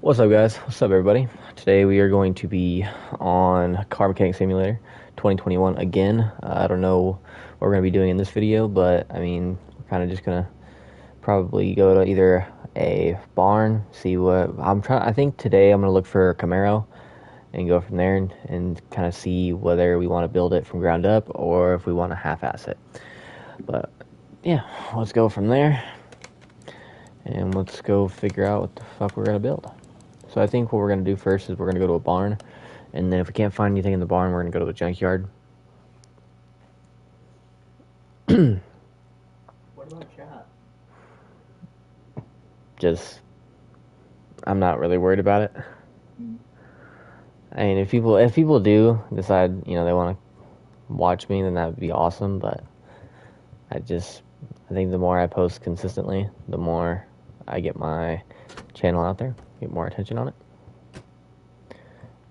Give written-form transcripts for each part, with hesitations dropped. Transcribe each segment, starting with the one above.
What's up, guys? What's up, everybody? Today we are going to be on Car Mechanic Simulator 2021 again. I don't know what we're going to be doing in this video, but I mean, we're kind of just going to probably go to either a barn, see what I think today I'm going to look for a Camaro and go from there and kind of see whether we want to build it from ground up or if we want to half-ass it. But yeah, let's go from there and let's go figure out what the fuck we're going to build. So I think what we're going to do first is we're going to go to a barn, and then if we can't find anything in the barn, we're going to go to a junkyard. What about chat? I'm not really worried about it. I mean, if people do decide, they want to watch me, then that would be awesome, but I think the more I post consistently, the more I get my channel out there, get more attention on it.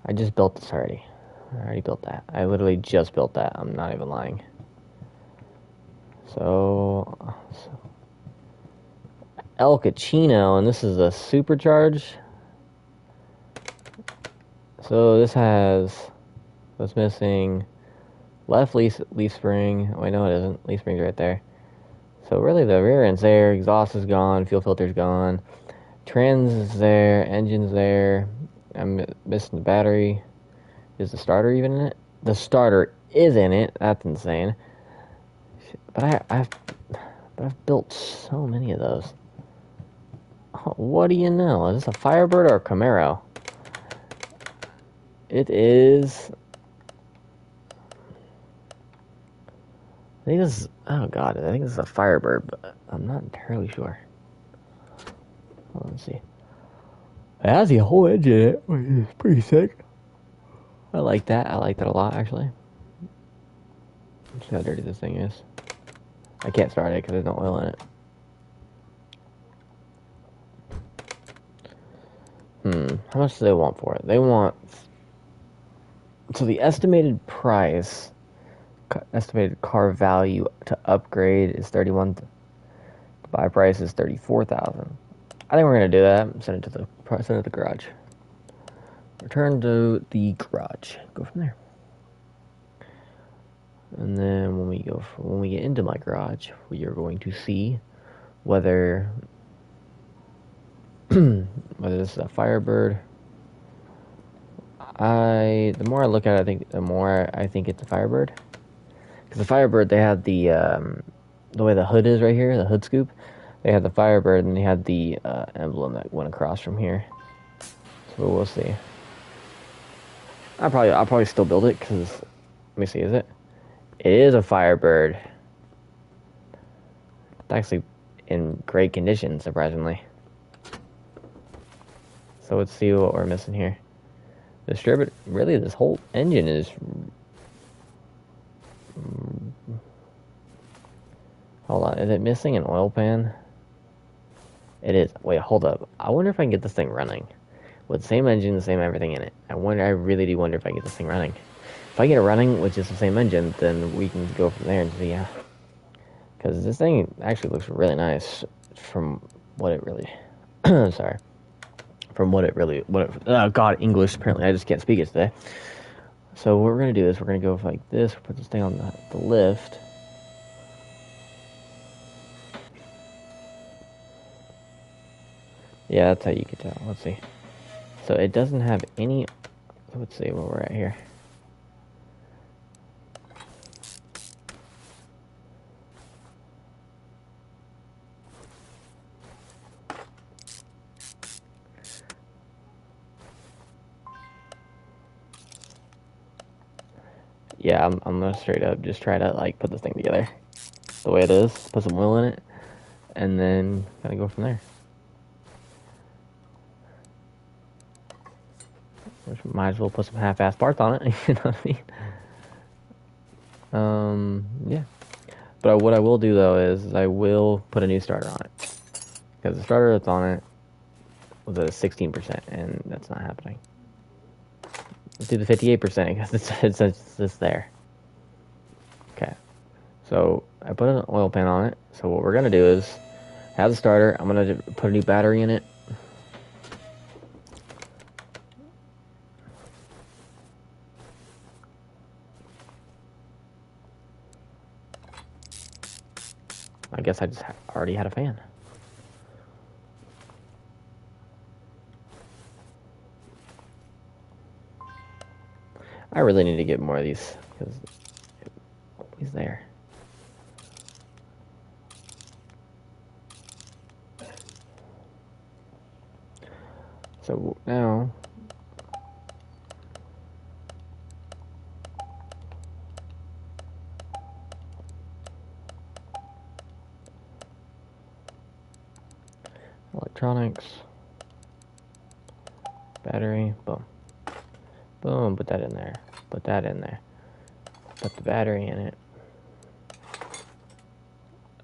I just built this already. I already built that. I literally just built that. I'm not even lying. So El Cachino, and this is a supercharge. So this has what's missing: left leaf spring. Wait, no, it isn't. Leaf spring's right there. So really, the rear end's there. Exhaust is gone. Fuel filter's gone. Trans is there. Engine's there. I'm missing the battery. Is the starter even in it? The starter is in it. That's insane. But I've built so many of those. Oh, what do you know? Is this a Firebird or a Camaro? It is. I think this is. Oh god, I think this is a Firebird, but I'm not entirely sure. Let's see. It has the whole engine in it, which is pretty sick. I like that. I like that a lot, actually. Let's see how dirty this thing is. I can't start it because there's no oil in it. How much do they want for it? They want... So the estimated price, estimated car value to upgrade is 31. The buy price is 34,000. I think we're gonna do that. Send it to the garage. Return to the garage. Go from there. And then when we get into my garage, we are going to see whether this is a Firebird. The more I look at it, the more I think it's a Firebird. Because the Firebird, they had the way the hood is right here, the hood scoop. They had the Firebird, and they had the emblem that went across from here. So we'll see. I'll probably still build it because, let me see, is it? It is a Firebird. It's actually in great condition, surprisingly. So let's see what we're missing here. The distributor, really, this whole engine is... Hold on, is it missing an oil pan? It is. Wait, hold up. I wonder if I can get this thing running. With the same engine, the same everything in it. I really do wonder if I can get this thing running. If I get it running with just the same engine, then we can go from there and see, yeah. Because this thing actually looks really nice from what it really... Sorry. From what it really... oh, God, English. Apparently, I just can't speak it today. So what we're going to do is we're going to go like this. Put this thing on the lift. Yeah, that's how you can tell. Let's see. So it doesn't have any... Let's see where we're at here. Yeah, I'm gonna straight up just try to like put this thing together the way it is. Put some oil in it, and then kind of go from there. Which might as well put some half-ass parts on it. You know what I mean? Yeah. But what I will do though is I will put a new starter on it, because the starter that's on it was at 16%, and that's not happening. Let's do the 58% because it's there. Okay. So I put an oil pan on it. So what we're gonna do is have the starter. I'm gonna put a new battery in it. I guess I just already had a fan. I really need to get more of these because he's there. So now electronics, battery, boom. Boom, put that in there. Put that in there. Put the battery in it.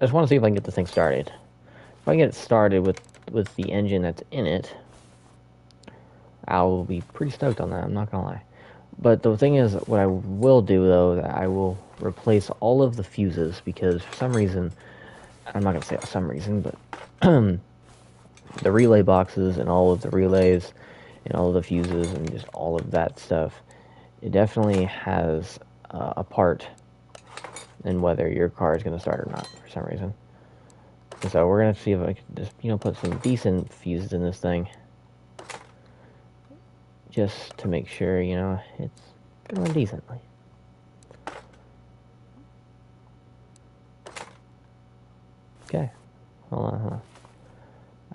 I just want to see if I can get this thing started. If I get it started with the engine that's in it, I'll be pretty stoked on that, I'm not gonna lie. But the thing is, what I will do though, that I will replace all of the fuses because for some reason, I'm not gonna say for some reason, but the relay boxes and all of the relays and all of the fuses and just all of that stuff, it definitely has a part in whether your car is gonna start or not for some reason. And so we're gonna see if I can just put some decent fuses in this thing, just to make sure it's gonna run decently. Okay, hold on.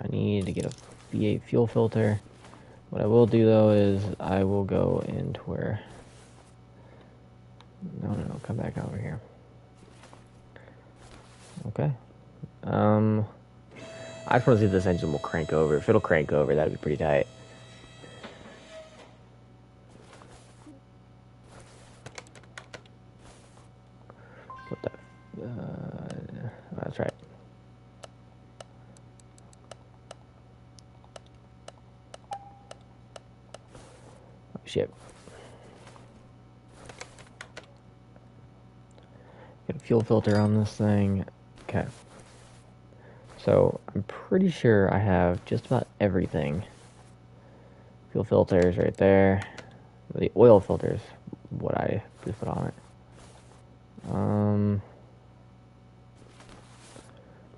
I need to get a V8 fuel filter. What I will do though is I will go into where. No, come back over here. Okay. I just want to see if this engine will crank over. If it'll crank over, that'd be pretty tight. What the? That's right. Oh, shit. Get a fuel filter on this thing. Okay. So I'm pretty sure I have just about everything. Fuel filters right there. The oil filters, what I just put on it.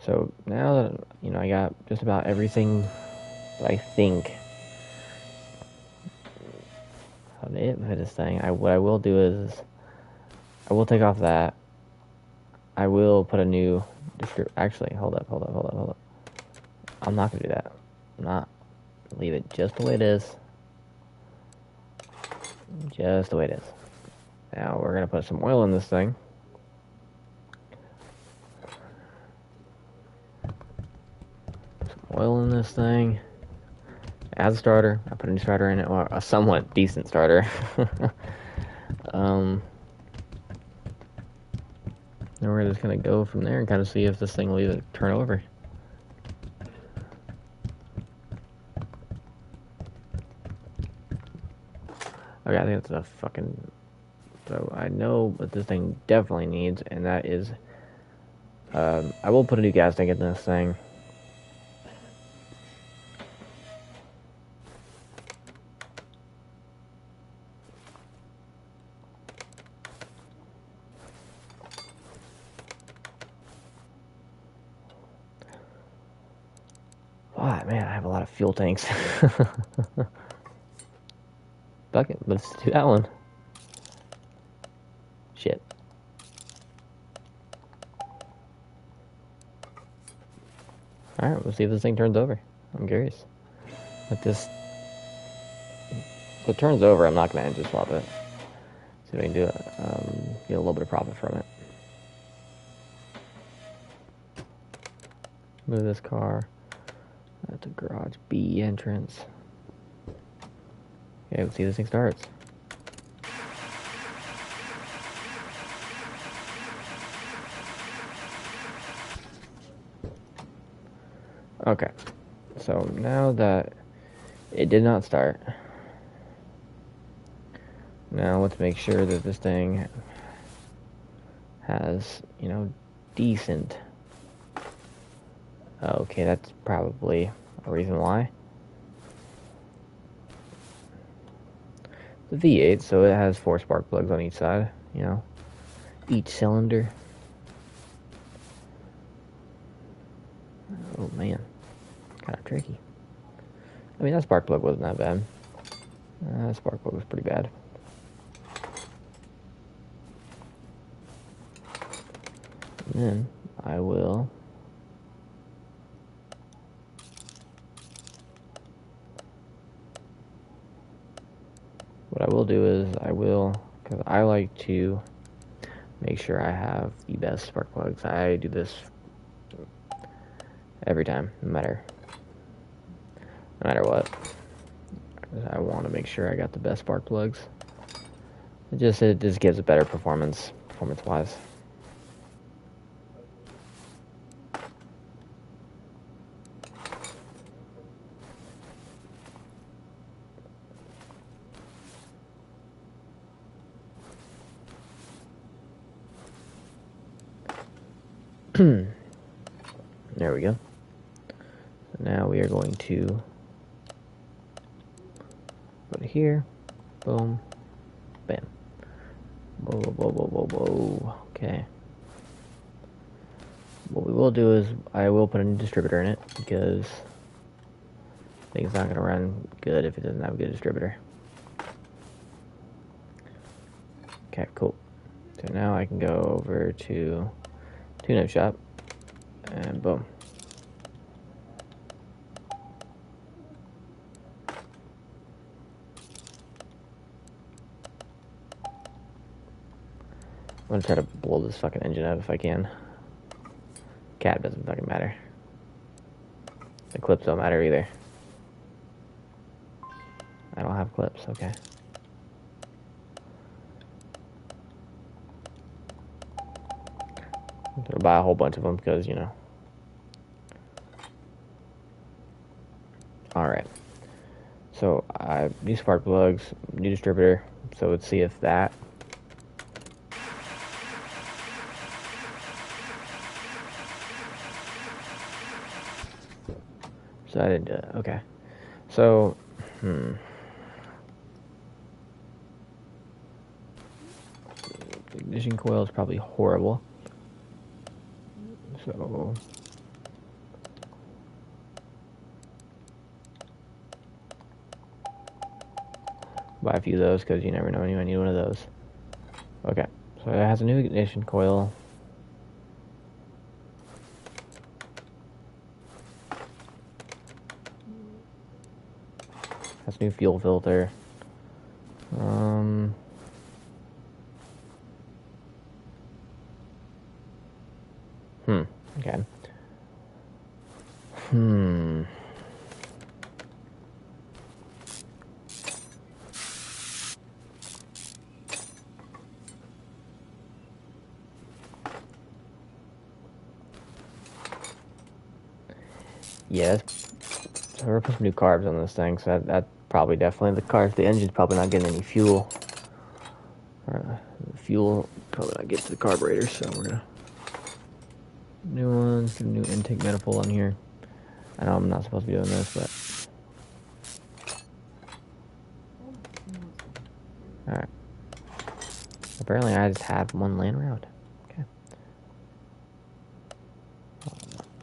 So now that I got just about everything that I think how to hit this thing. What I will do is I will take off that. I will put a new actually hold up. I'm not gonna do that. I'm not. Leave it just the way it is. Just the way it is. Now we're gonna put some oil in this thing. Oil in this thing. As a starter, I put a new starter in it, or a somewhat decent starter. Then we're just gonna go from there and kind of see if this thing will either turn over. Okay, I think that's a fucking. So I know what this thing definitely needs, and that is. I will put a new gas tank in this thing. Oh man, I have a lot of fuel tanks. Fuck it, let's do that one. Shit. Alright, we'll see if this thing turns over. I'm curious. If it turns over, I'm not going to engine swap it. See if I can do it. Get a little bit of profit from it. Move this car. That's a garage B entrance. Okay, let's see if this thing starts. Okay, so now that it did not start, now let's make sure that this thing has, decent. Okay, that's probably a reason why. The V8, so it has 4 spark plugs on each side, each cylinder. Oh man, kind of tricky. I mean, that spark plug wasn't that bad. That spark plug was pretty bad. And then I will what I will do is because I like to make sure I have the best spark plugs. I do this every time, no matter what. I want to make sure I got the best spark plugs. It just gives a better performance wise. There we go. So now we are going to go to here. Boom. Bam. Whoa, whoa, whoa, whoa, whoa. Okay. What we will do is I will put a new distributor in it because I think it's not going to run good if it doesn't have a good distributor. Okay, cool. So now I can go over to tune-up shop and boom. I'm gonna try to blow this fucking engine up if I can. Cab doesn't fucking matter. The clips don't matter either. I don't have clips, okay. I'm gonna buy a whole bunch of them because, you know. Alright. So, new spark plugs, new distributor. So let's see if that. So I didn't do it. Okay. So, the ignition coil is probably horrible. So, buy a few of those because you never know when you might need one of those. Okay. So it has a new ignition coil. Has a new fuel filter. Okay. Yes. So we're gonna put some new carbs on this thing, so that probably definitely the engine's probably not getting any fuel. The fuel probably not gets to the carburetor, so we're gonna new ones, get a new intake manifold on here. I know I'm not supposed to be doing this, but alright. Apparently I just have one laying around. Okay.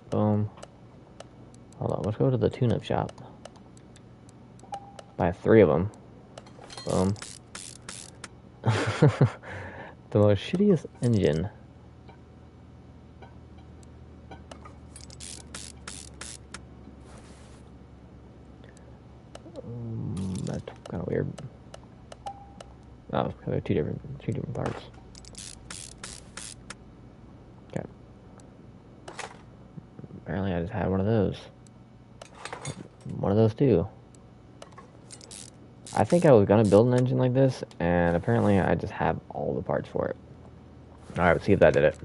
Boom. Hold on, let's go to the tune-up shop. Buy 3 of them. Boom. The most shittiest engine. That's kind of weird. Oh, they're two different parts. Okay. Apparently I just had one of those. One of those too. I think I was gonna build an engine like this, and apparently I just have all the parts for it. Alright, let's see if that did it.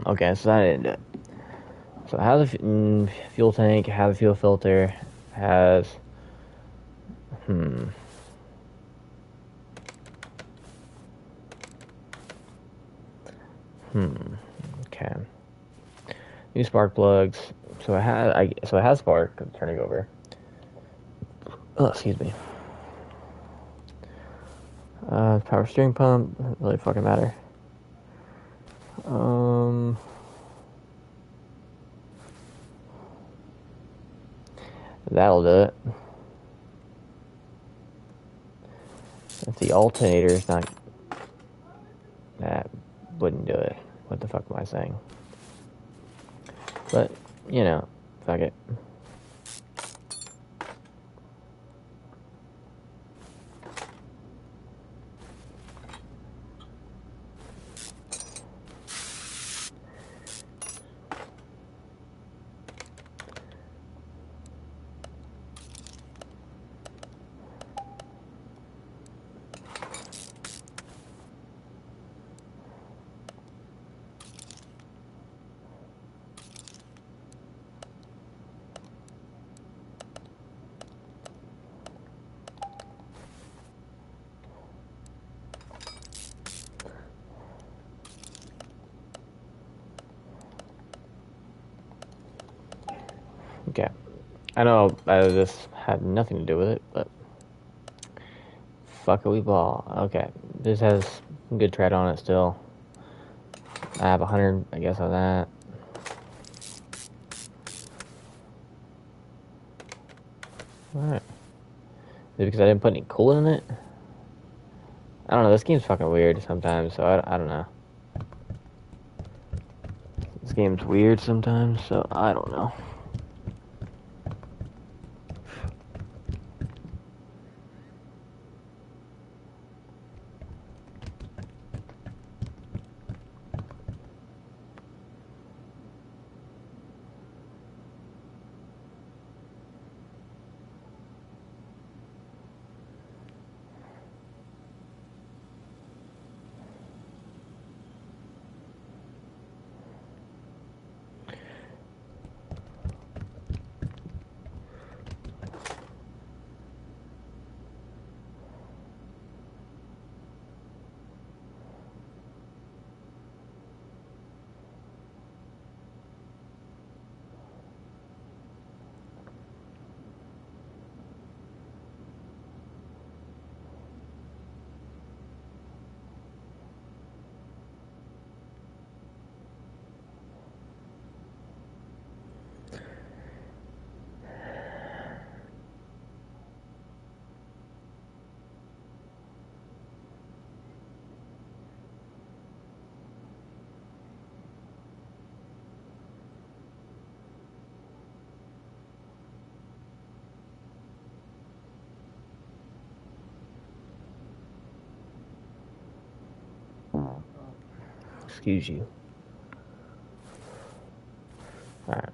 Okay, so that didn't do it. So it has a fuel tank, it has a fuel filter, has... Okay. New spark plugs. So it has spark. I'm turning over. Oh, excuse me. Power steering pump, doesn't really fucking matter. That'll do it. If the alternator is not, that wouldn't do it. What the fuck am I saying? But, you know, fuck it. Okay. I know this had nothing to do with it, but fuck it, we ball. Okay. This has good tread on it still. I have 100, I guess, on that. Alright. Is it because I didn't put any coolant in it? I don't know. This game's fucking weird sometimes, so I don't know. This game's weird sometimes, so I don't know. Excuse you. Alright.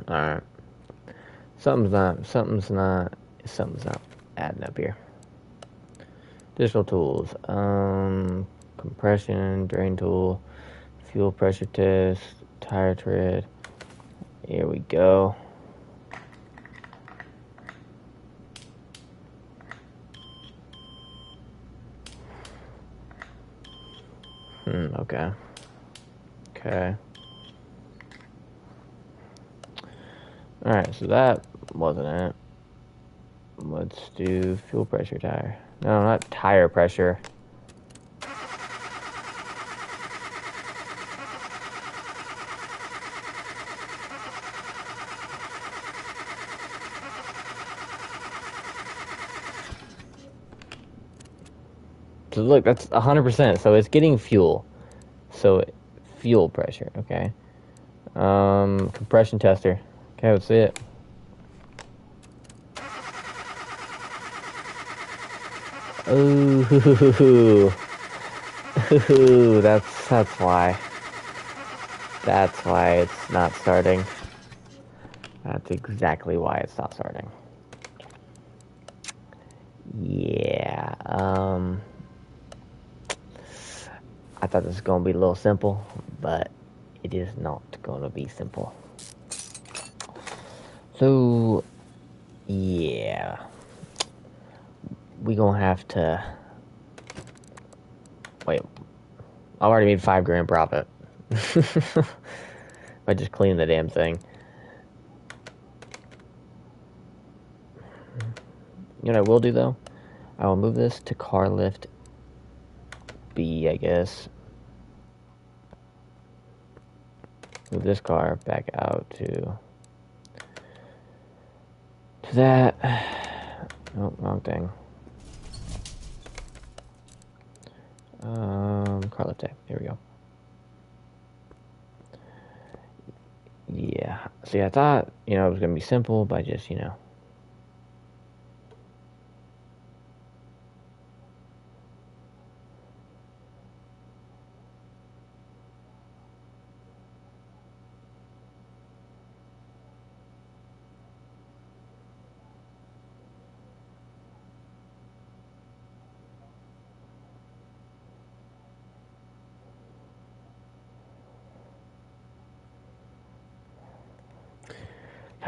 Alright. Something's not adding up here. Additional tools. Compression, drain tool, fuel pressure test, tire tread. Here we go. Okay. Okay. Alright, so that wasn't it. Let's do fuel pressure tire. No, not tire pressure. So look, that's 100%. So it's getting fuel. So fuel pressure, okay. Compression tester. Okay, let's see it. Ooh, that's why. That's why it's not starting. That's exactly why it's not starting. Yeah. I thought this was gonna be a little simple, but it is not gonna be simple. So, yeah. We gonna have to... Wait. I already made $5 grand profit. By just cleaning the damn thing. You know what I will do though? I will move this to car lift B, I guess. Move this car back out to that. Oh, wrong thing. Car lift A. Here we go. Yeah. See, I thought, it was going to be simple by just,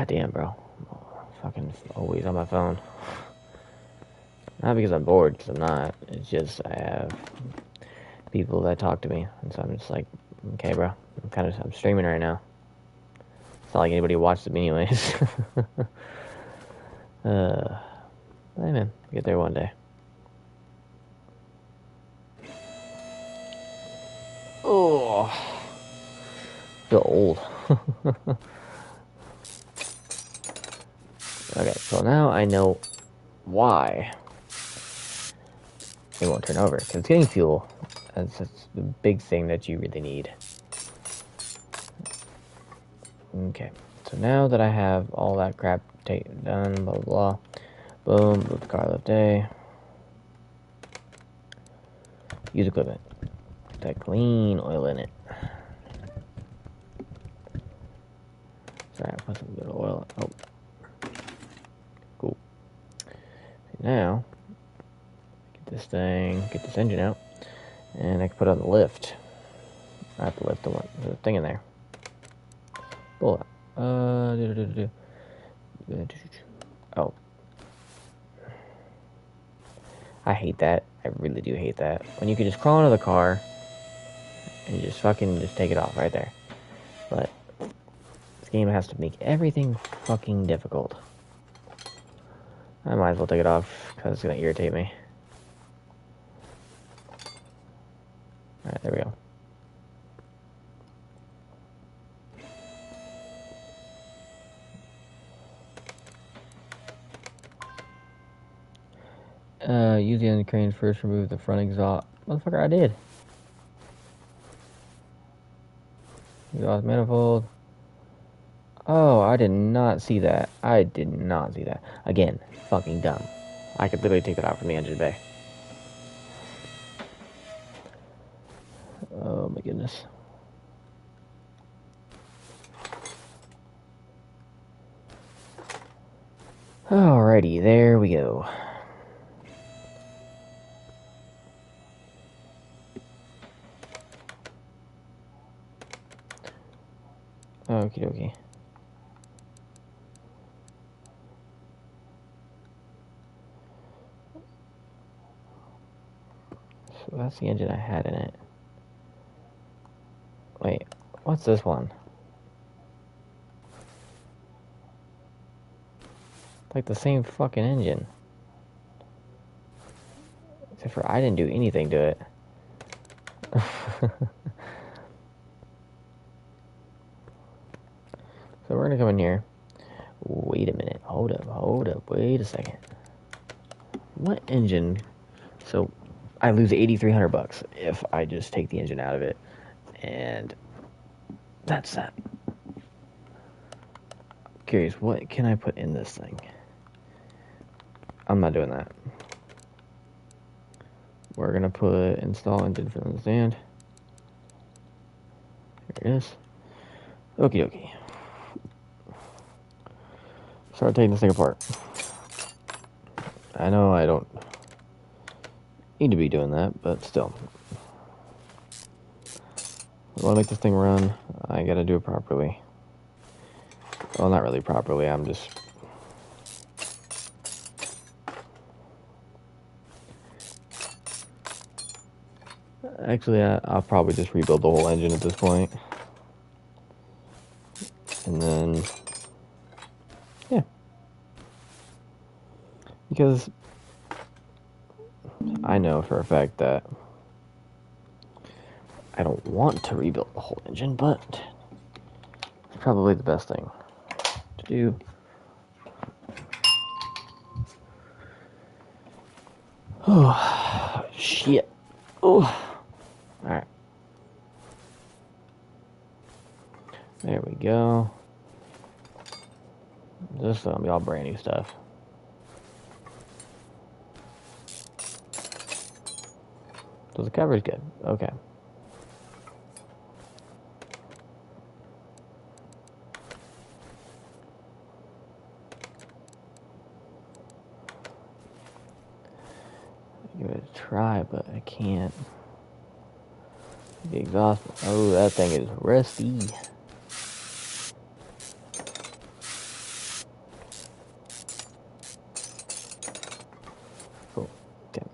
God damn, bro. Fucking always on my phone. Not because I'm bored, because I'm not. It's just I have people that talk to me, and so I'm just like, okay, bro. I'm streaming right now. It's not like anybody watches me anyways. Hey man, get there one day. Oh, feel old. Okay, so now I know why it won't turn over, because it's getting fuel. That's the big thing that you really need. Okay, so now that I have all that crap done, blah blah blah, boom, move the car lift A. Use equipment. Put that clean oil in it. Sorry, I put some good oil. Oh, cool. Now, get this engine out, and I can put it on the lift. I have to lift the thing in there. Pull it. Oh. I hate that. I really do hate that. When you can just crawl into the car and just take it off right there. But this game has to make everything fucking difficult. I might as well take it off because it's going to irritate me. Alright, there we go. Use the end crane first, remove the front exhaust. Motherfucker, I did. Exhaust manifold. Oh, I did not see that. I did not see that. Again, fucking dumb. I could literally take it out from the engine bay. Oh my goodness. Alrighty, there we go. Okie dokie. So that's the engine I had in it. Wait, what's this one? Like the same fucking engine. Except for I didn't do anything to it. So we're gonna come in here. Wait a minute. Hold up. Wait a second. What engine? So I lose $8,300 if I just take the engine out of it. And that's that. Curious, what can I put in this thing? I'm not doing that. We're gonna put install engine from the stand. Here it is. Okie dokie. Start taking this thing apart. I know I don't need to be doing that, but still. If I want to make this thing run, I gotta do it properly. Well, not really properly, I'm just... Actually, I'll probably just rebuild the whole engine at this point. And then, yeah. Because I know for a fact that I don't want to rebuild the whole engine, but it's probably the best thing to do. Oh, shit. Oh. Alright. There we go. This is gonna be all brand new stuff. So the cover's good. Okay. Give it a try, but I can't. The exhaust. Oh, that thing is rusty. Cool. Okay.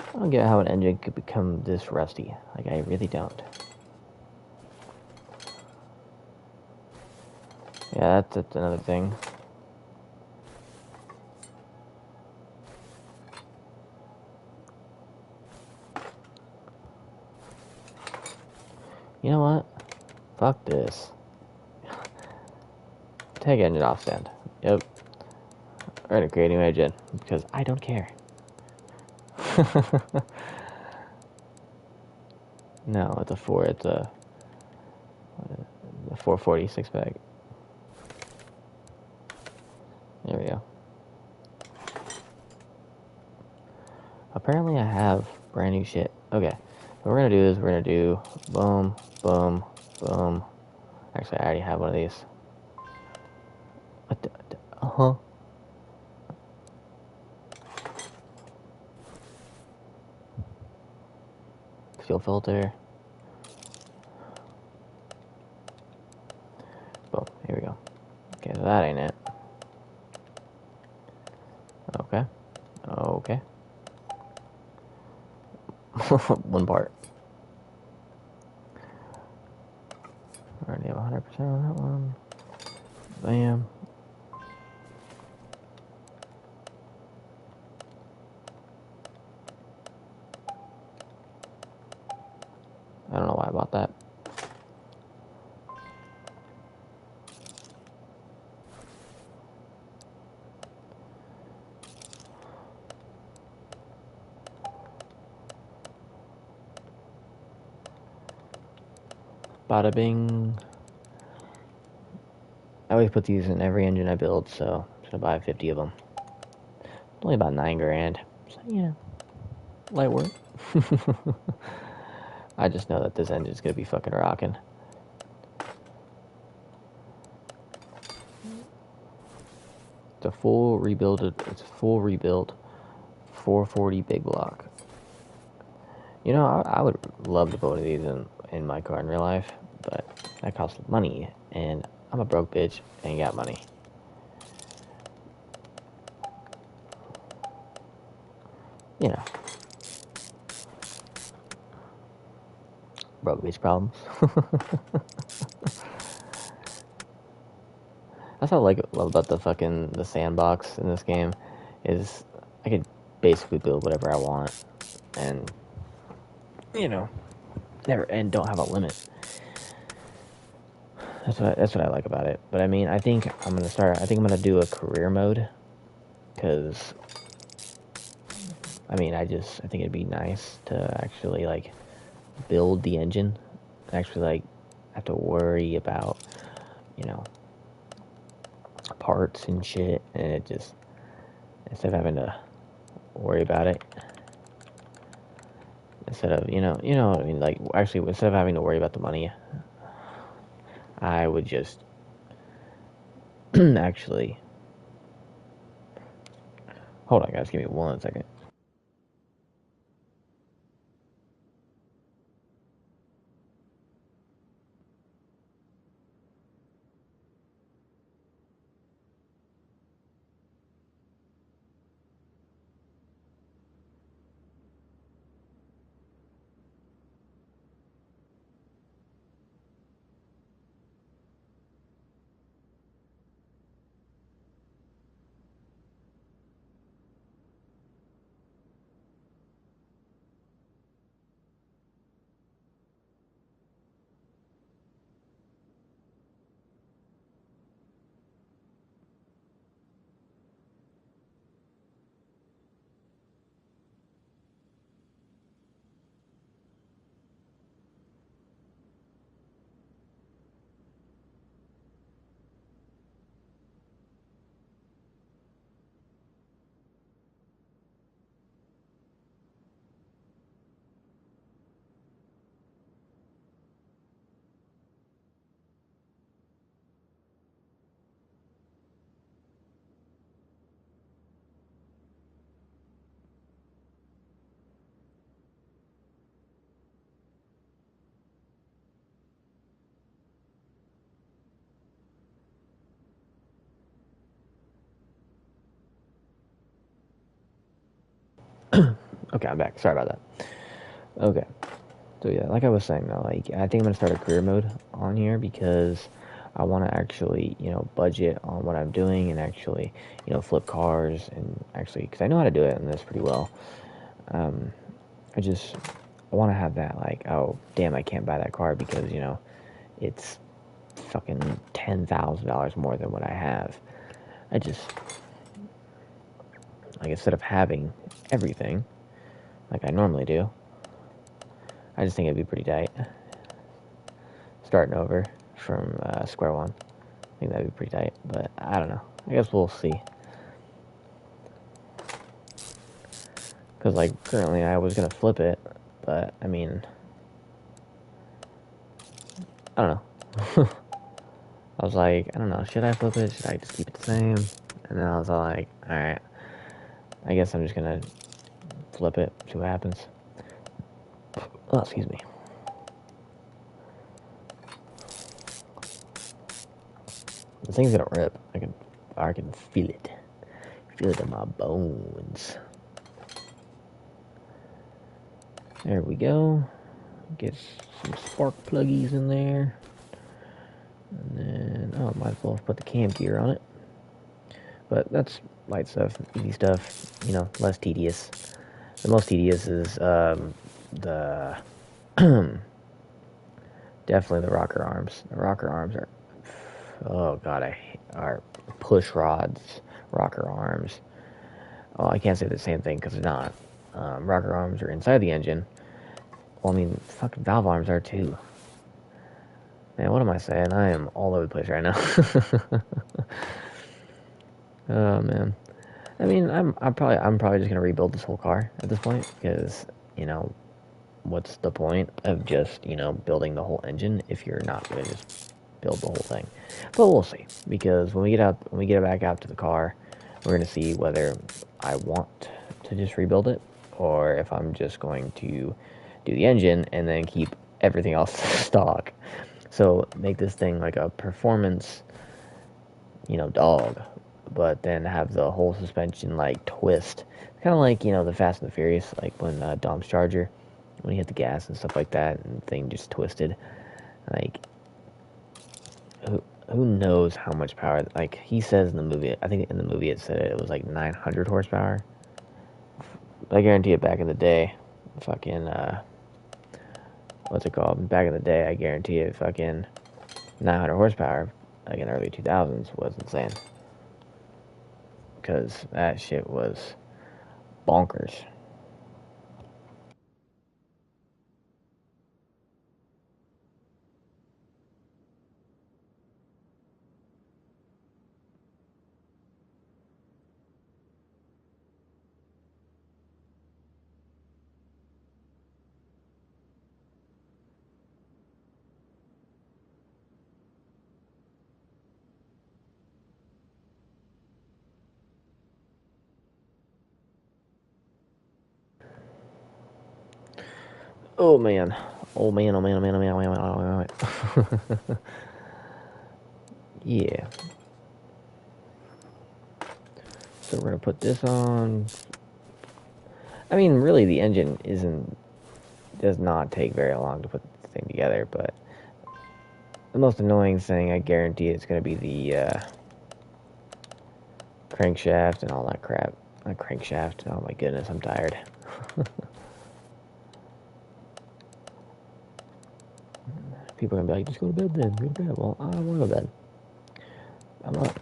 I don't get how an engine could become this rusty. Like, I really don't. Yeah, that's another thing. You know what? Fuck this. Take engine off stand. Yep. We're gonna create a new engine because I don't care. No, it's a 446 bag. There we go. Apparently I have brand new shit. Okay. What we're gonna do is we're gonna do boom, boom, boom. Actually, I already have one of these. Uh-huh. Fuel filter. Boom. Here we go. Okay, so that ain't it. Okay. Okay. One part. Already have 100% on that one. Bam. I don't know why I bought that. Bada bing. I always put these in every engine I build, so I'm just gonna buy 50 of them. It's only about $9,000. So, yeah, light work. I just know that this engine's gonna be fucking rocking. It's a full rebuild. It's a full rebuild. 440 big block. You know, I would love to put one of these in my car in real life, but that costs money, and I'm a broke bitch and ain't got money. You know, broke bitch problems. That's what I love about the sandbox in this game, is I could basically build whatever I want, and you know, don't have a limit. That's what I like about it. But I mean, I think I'm gonna do a career mode, because I mean, I think it'd be nice to actually like build the engine, actually like have to worry about, you know, parts and shit, and it just, instead of having to worry about it, instead of you know what I mean, like actually instead of having to worry about the money, I would just actually, hold on guys, give me 1 second. Okay, I'm back. Sorry about that. Okay. So yeah, like I was saying though, like I think I'm gonna start a career mode on here because I want to actually, budget on what I'm doing and actually, flip cars and actually, because I know how to do it and this pretty well. Um, I want to have that like, oh damn, I can't buy that car because it's fucking $10,000 more than what I have. I just like instead of having everything like I normally do, I just think it'd be pretty tight starting over from square one. I think that'd be pretty tight, but I don't know. I guess we'll see. Because like currently I was gonna flip it, but I mean, I don't know. I was like, I don't know, should I flip it? Should I just keep it the same? And then I was all like, all right, I guess I'm just gonna flip it, see what happens. Oh, excuse me. This thing's gonna rip. I can feel it. Feel it in my bones. There we go. Get some spark pluggies in there. And then, oh, might as well put the cam gear on it. But that's light stuff, easy stuff, less tedious. The most tedious is the definitely the rocker arms. The rocker arms are, oh god, are push rods, rocker arms. Oh, I can't say the same thing because they're not. Rocker arms are inside the engine. Well, I mean, fucking valve arms are too. Man, what am I saying? I am all over the place right now. Oh man. I mean, I'm probably just gonna rebuild this whole car at this point because what's the point of just building the whole engine if you're not gonna just build the whole thing? But we'll see because when we get it back out to the car, we're gonna see whether I want to just rebuild it or if I'm just going to do the engine and then keep everything else stock. So make this thing like a performance, dog, but then have the whole suspension like twist, kind of like the Fast and the Furious, like when Dom's Charger, when he hit the gas and stuff like that, and the thing just twisted. Like, who knows how much power? Like he says in the movie, I think in the movie it said it was like 900 horsepower. I guarantee it. Back in the day, fucking what's it called? Back in the day, I guarantee it. Fucking 900 horsepower, like in early 2000s, was insane. Because that shit was bonkers. Oh man. Oh man, oh man, oh man, oh man, oh man, oh man, oh man. Yeah. So we're gonna put this on. I mean, really, the engine does not take very long to put the thing together, but the most annoying thing, I guarantee, it's gonna be the crankshaft and all that crap. Not crankshaft. Oh my goodness, I'm tired. People are gonna be like, just go to bed then. Go to bed. Well, I don't want to go to bed. I'm up,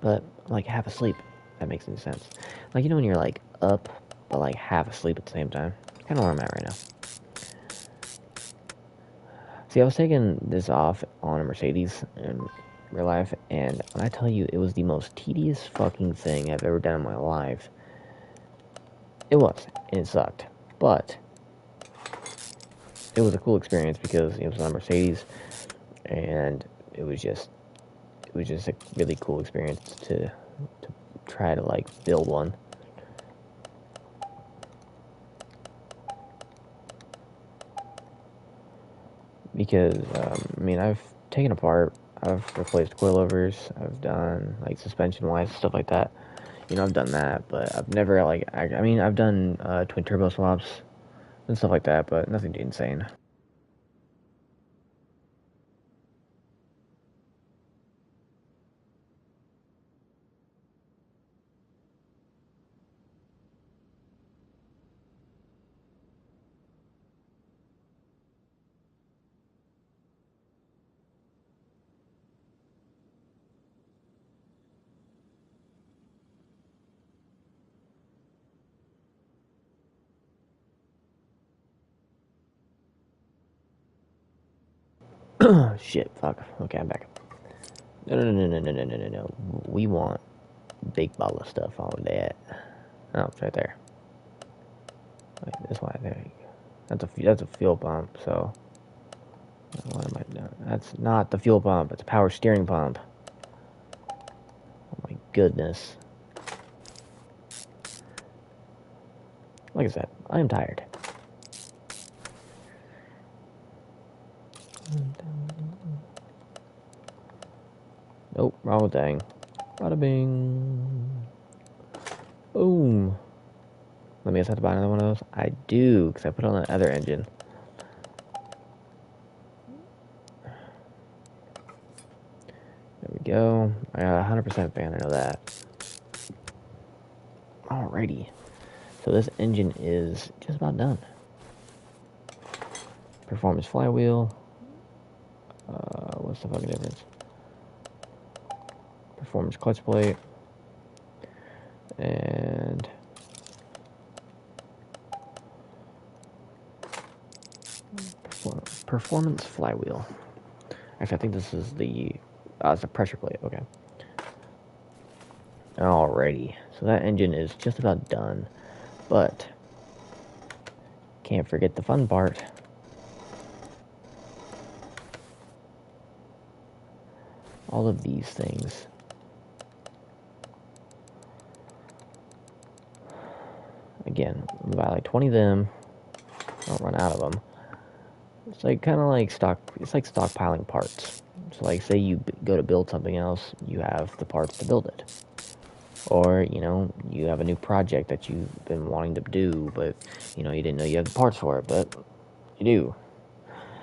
but I'm like half asleep. If that makes any sense. Like when you're like up, but like half asleep at the same time. Kind of where I'm at right now. See, I was taking this off on a Mercedes in real life, and when I tell you it was the most tedious fucking thing I've ever done in my life, it was, and it sucked. But it was a cool experience because it was on a Mercedes, and it was just a really cool experience to try to like build one. Because I mean, I've replaced coilovers, I've done like suspension wise stuff like that. You know, I've done that, but I've never like. I mean, I've done twin turbo swaps and stuff like that, but nothing too insane. Shit, fuck. Okay, I'm back. No, no, no, no, no, no, no, no, no. We want big bottle of stuff on that. Oh, it's right there. Wait, this one, there you go. That's a fuel pump, so what am I doing? That's not the fuel pump, it's a power steering pump. Oh my goodness. Like I said, I am tired. Nope, wrong thing. Bada bing. Boom. Let me guess, I have to buy another one of those? I do, because I put on the other engine. There we go. I got 100% fan, I know that. Alrighty. So this engine is just about done. Performance flywheel. What's the fucking difference? Performance clutch plate. And performance flywheel. Actually, I think this is the it's a pressure plate. Okay. Alrighty. So that engine is just about done, but can't forget the fun part. All of these things. Again, buy like 20 of them. Don't run out of them. It's like kind of like stock. It's like stockpiling parts. So like, say you go to build something else, you have the parts to build it. Or you know, you have a new project that you've been wanting to do, but you know you didn't know you had the parts for it, but you do.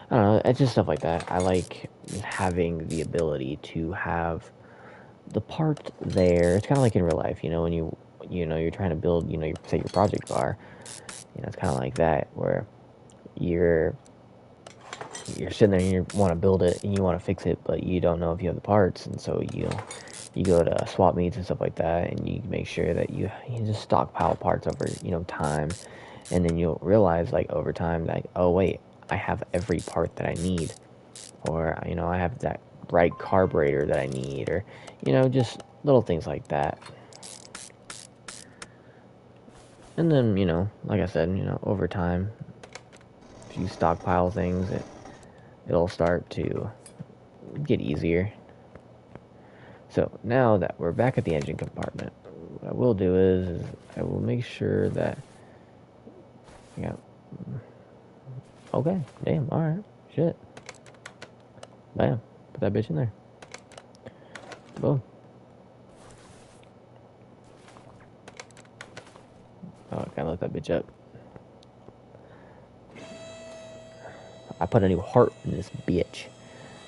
I don't know. It's just stuff like that. I like having the ability to have the part there. It's kind of like in real life, you know, when you're trying to build, you know, say your project car. You know, it's kind of like that where you're you're sitting there and you want to build it and you want to fix it, but you don't know if you have the parts, and so you go to swap meets and stuff like that, and you make sure that you just stockpile parts over time, and then you'll realize like over time that, oh wait, I have every part that I need, or I have that right carburetor that I need, or just little things like that. And then like I said, over time, if you stockpile things, it'll start to get easier. So now that we're back at the engine compartment, what I will do is I will make sure that, yeah, okay, damn, alright, shit, bam, put that bitch in there, boom. Oh, I gotta let that bitch up. I put a new heart in this bitch,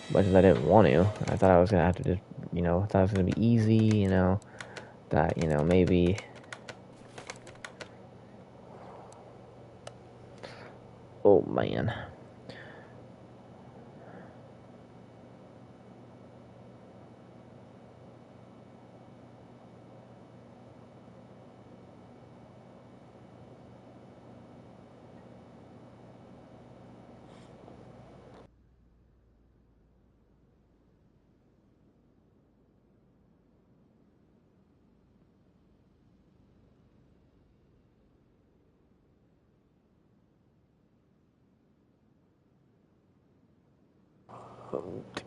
as much as I didn't want to. I thought I was gonna have to just, I thought it was gonna be easy, that, maybe. Oh man.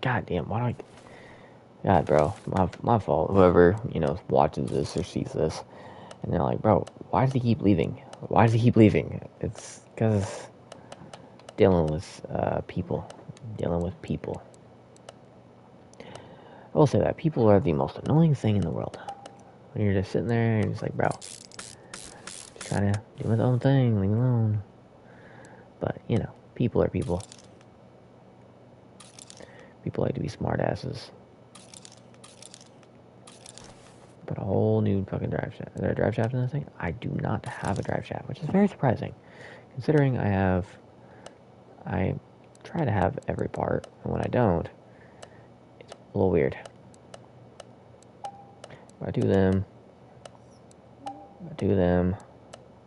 God damn, why do I... God, bro, my fault. Whoever, watches this or sees this, and they're like, bro, why does he keep leaving? Why does he keep leaving? It's because dealing with people. Dealing with people. I will say that people are the most annoying thing in the world. when you're just sitting there and you're just like, bro, just trying to do my own thing, leave me alone. But, you know, people are people. People like to be smartasses. Put a whole new fucking drive shaft. Is there a drive shaft in this thing? I do not have a drive shaft, which is very surprising, considering I try to have every part, and when I don't, it's a little weird. If I do them,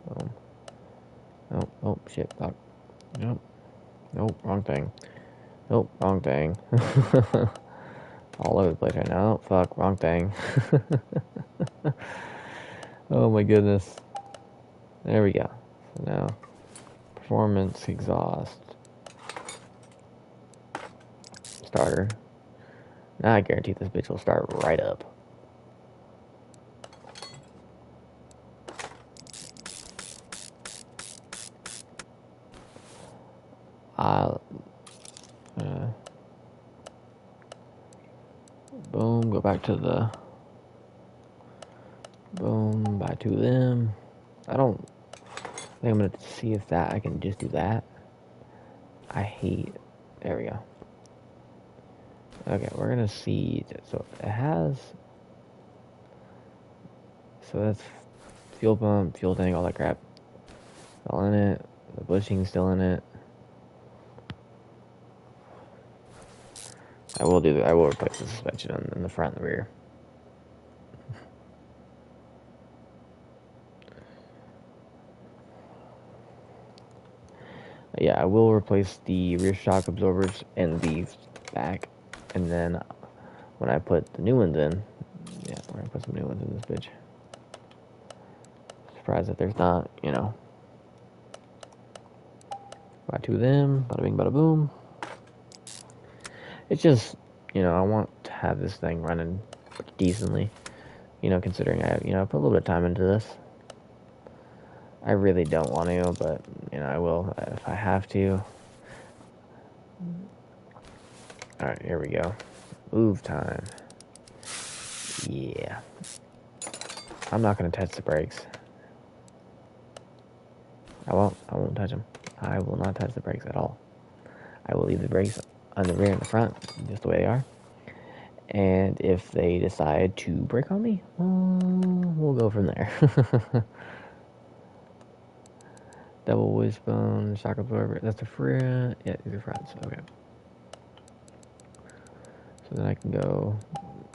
boom. Oh, shit, fuck. Nope, wrong thing. Nope, wrong thing. All over the place right now. Oh, fuck, wrong thing. Oh my goodness. There we go. So now, performance, exhaust, starter. Now I guarantee this bitch will start right up. Boom, go back to the boom, back to them. I think I'm gonna see if I can just do that. I hate, there we go. Okay, we're gonna see, so it has, so that's fuel pump, fuel tank, all that crap. All in it, the bushing's still in it. I will replace the suspension in the front and the rear. Yeah, I will replace the rear shock absorbers in the back, and then when I put the new ones in, yeah, we're gonna put some new ones in this bitch. Surprised that there's not, you know. Buy two of them, bada bing, bada boom. It's just, you know, I want to have this thing running decently, you know, considering I put a little bit of time into this. I really don't want to, but, you know, I will if I have to. Alright, here we go. Move time. Yeah. I'm not going to touch the brakes. I won't touch them. I will not touch the brakes at all. I will leave the brakes on the rear and the front, just the way they are. And if they decide to brake on me, we'll go from there. Double wishbone, shock absorber. That's the front. Yeah, these are fronts. Okay. So then I can go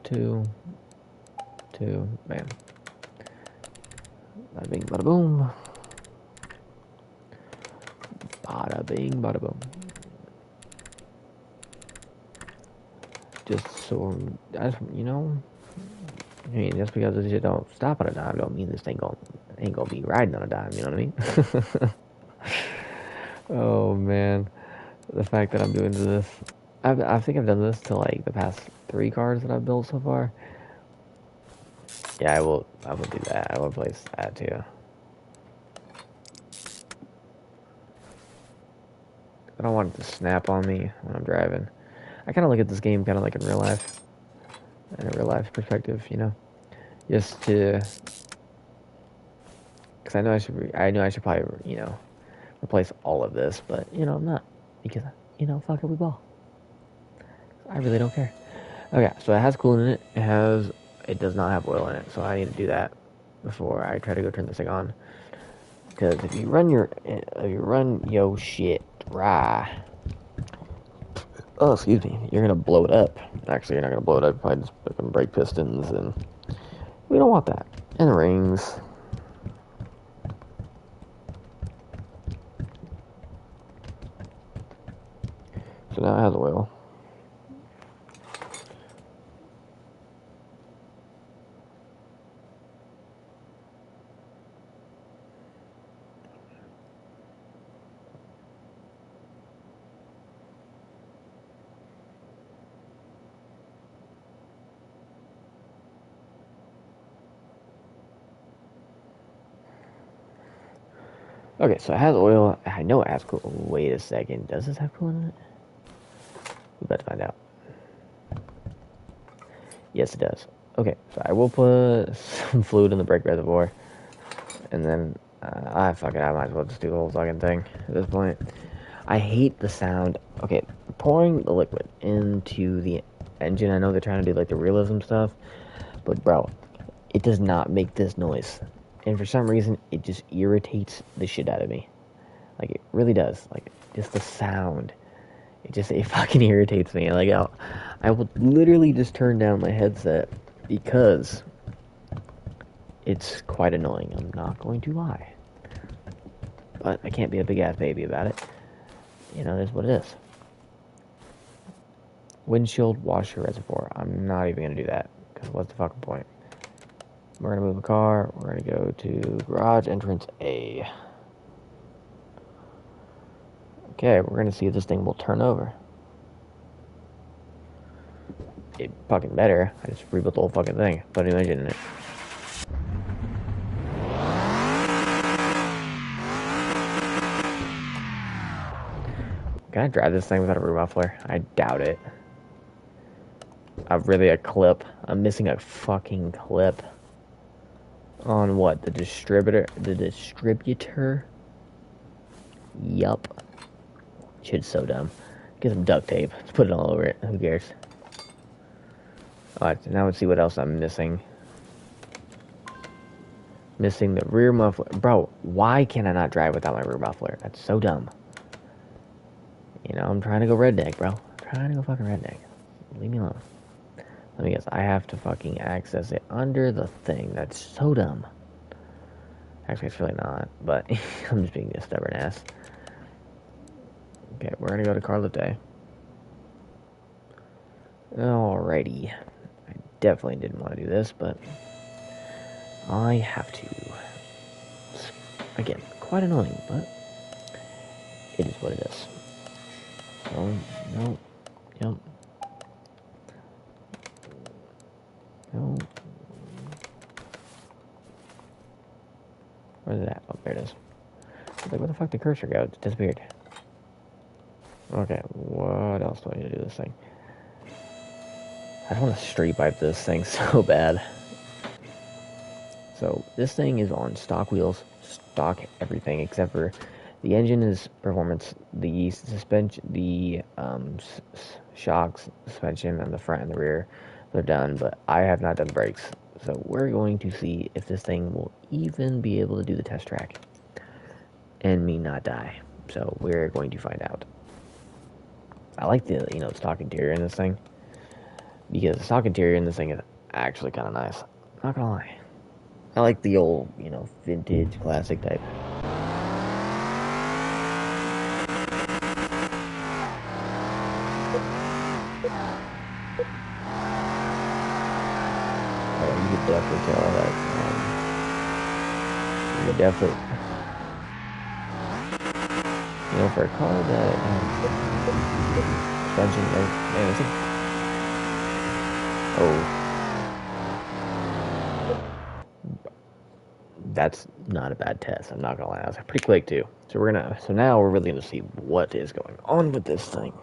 two, bam. Bada bing, bada boom. Bada bing, bada boom. Just so, you know, I mean, just because this shit don't stop on a dime don't mean this thing ain't gonna be riding on a dime, you know what I mean? Oh man, the fact that I'm doing this, I think I've done this to like the past 3 cars that I've built so far. Yeah, I will do that. I will replace that too. I don't want it to snap on me when I'm driving. I kind of look at this game kind of like in real life perspective, you know, just to, because I know I should probably, you know, replace all of this, but you know I'm not, because, you know, fuck it, we ball. I really don't care. Okay, so it has coolant in it. It does not have oil in it, so I need to do that before I try to go turn this thing on. Because if you run yo shit dry, oh excuse me, you're gonna blow it up. Actually, you're not gonna blow it up. Probably just fucking break pistons, and we don't want that. And rings. So now it has oil. Okay, so it has oil. I know it has coolant. Wait a second. Does this have coolant in it? We about to find out. Yes, it does. Okay, so I will put some fluid in the brake reservoir, and then I might as well just do the whole fucking thing at this point. I hate the sound. Okay, pouring the liquid into the engine. I know they're trying to do like the realism stuff, but bro, it does not make this noise, and for some reason, it just irritates the shit out of me. Like it really does. Like just the sound. It fucking irritates me. Like I will literally just turn down my headset because it's quite annoying. I'm not going to lie, but I can't be a big ass baby about it. You know, that's what it is. Windshield washer reservoir. I'm not even gonna do that because what's the fucking point? We're gonna move a car. We're gonna go to garage entrance A. Okay, we're gonna see if this thing will turn over. It fucking better. I just rebuilt the whole fucking thing. Put a new engine in it. Can I drive this thing without a rear muffler? I doubt it. Really a clip. I'm missing a fucking clip. On what? The distributor? The distributor? Yup. Shit's so dumb. Get some duct tape. Let's put it all over it. Who cares? Alright, now let's see what else I'm missing. Missing the rear muffler. Bro, why can I not drive without my rear muffler? That's so dumb. You know, I'm trying to go redneck, bro. I'm trying to go fucking redneck. Leave me alone. Let me guess. I have to fucking access it under the thing. That's so dumb. Actually, it's really not. But I'm just being a stubborn ass. Okay, we're gonna go to car lift day. Alrighty. I definitely didn't want to do this, but I have to. Again, quite annoying, but it is what it is. Oh, no. Yep. No. Where's it at? Oh, there it is. Like, where the fuck did the cursor go? It disappeared. Okay, what else do I need to do this thing? I just want to street pipe this thing so bad. So, this thing is on stock wheels, stock everything, except for the engine is performance, the suspension, the shocks, suspension, and the front and the rear, they're done, but I have not done brakes. So, we're going to see if this thing will even be able to do the test track and me not die. So, we're going to find out. I like the, stock interior in this thing. Because the stock interior in this thing is actually kind of nice. Not gonna lie. I like the old, vintage, classic type. Oh, you could definitely tell that. You could definitely, for a car that suspension, man, it's like, oh, that's not a bad test. I'm not gonna lie. I was pretty quick too. So now we're really gonna see what is going on with this thing.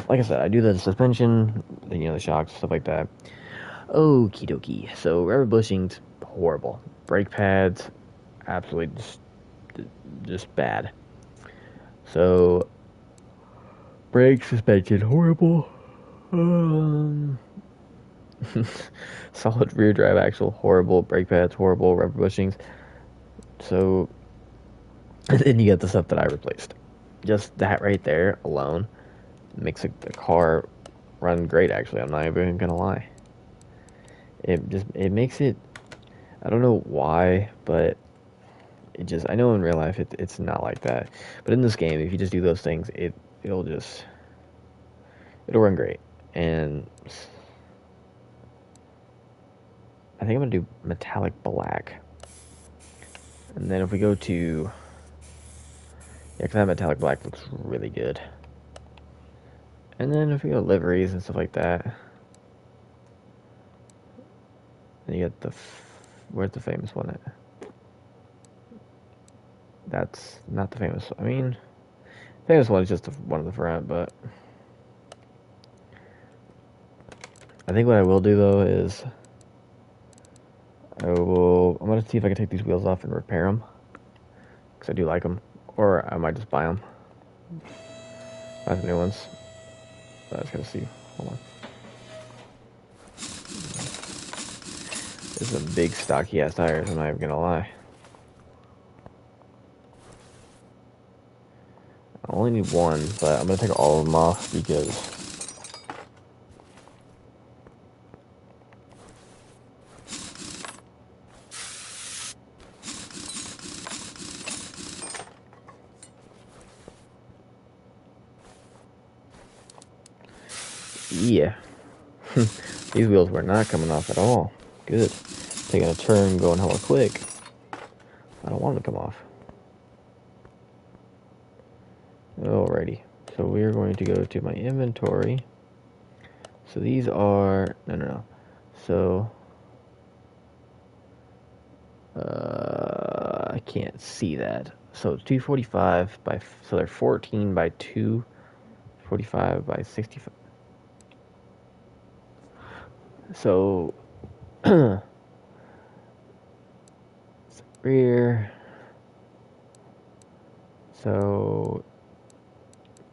Like I said, I do the suspension, the shocks, stuff like that. Okie dokie. So rubber bushings, horrible. Brake pads, absolutely just bad. So brake suspension, horrible. Solid rear drive axle, horrible. Brake pads, horrible. Rubber bushings. So, and then you get the stuff that I replaced. Just that right there alone makes the car run great. Actually, I'm not even gonna lie. It makes it. I don't know why, but I know in real life it's not like that. But in this game, if you just do those things, it'll run great. And I think I'm gonna do metallic black. And then if we go to, because that metallic black looks really good. And then if we go liveries and stuff like that, then you get where's the famous one at? That's not the famous. I mean, famous one is just one of the front, but I think what I will do though is I'm gonna see if I can take these wheels off and repair them because I do like them, or I might just buy them. Buy the new ones. But I was gonna see. Hold on. This is a big stocky ass tires. I'm not even gonna lie. I only need one, but I'm gonna take all of them off because yeah, these wheels were not coming off at all. Good. Taking a turn, going hella quick. I don't want them to come off. Alrighty. So we're going to go to my inventory. So these are no. So I can't see that. So 245 by so they're 14 by 245 by 65. So rear. So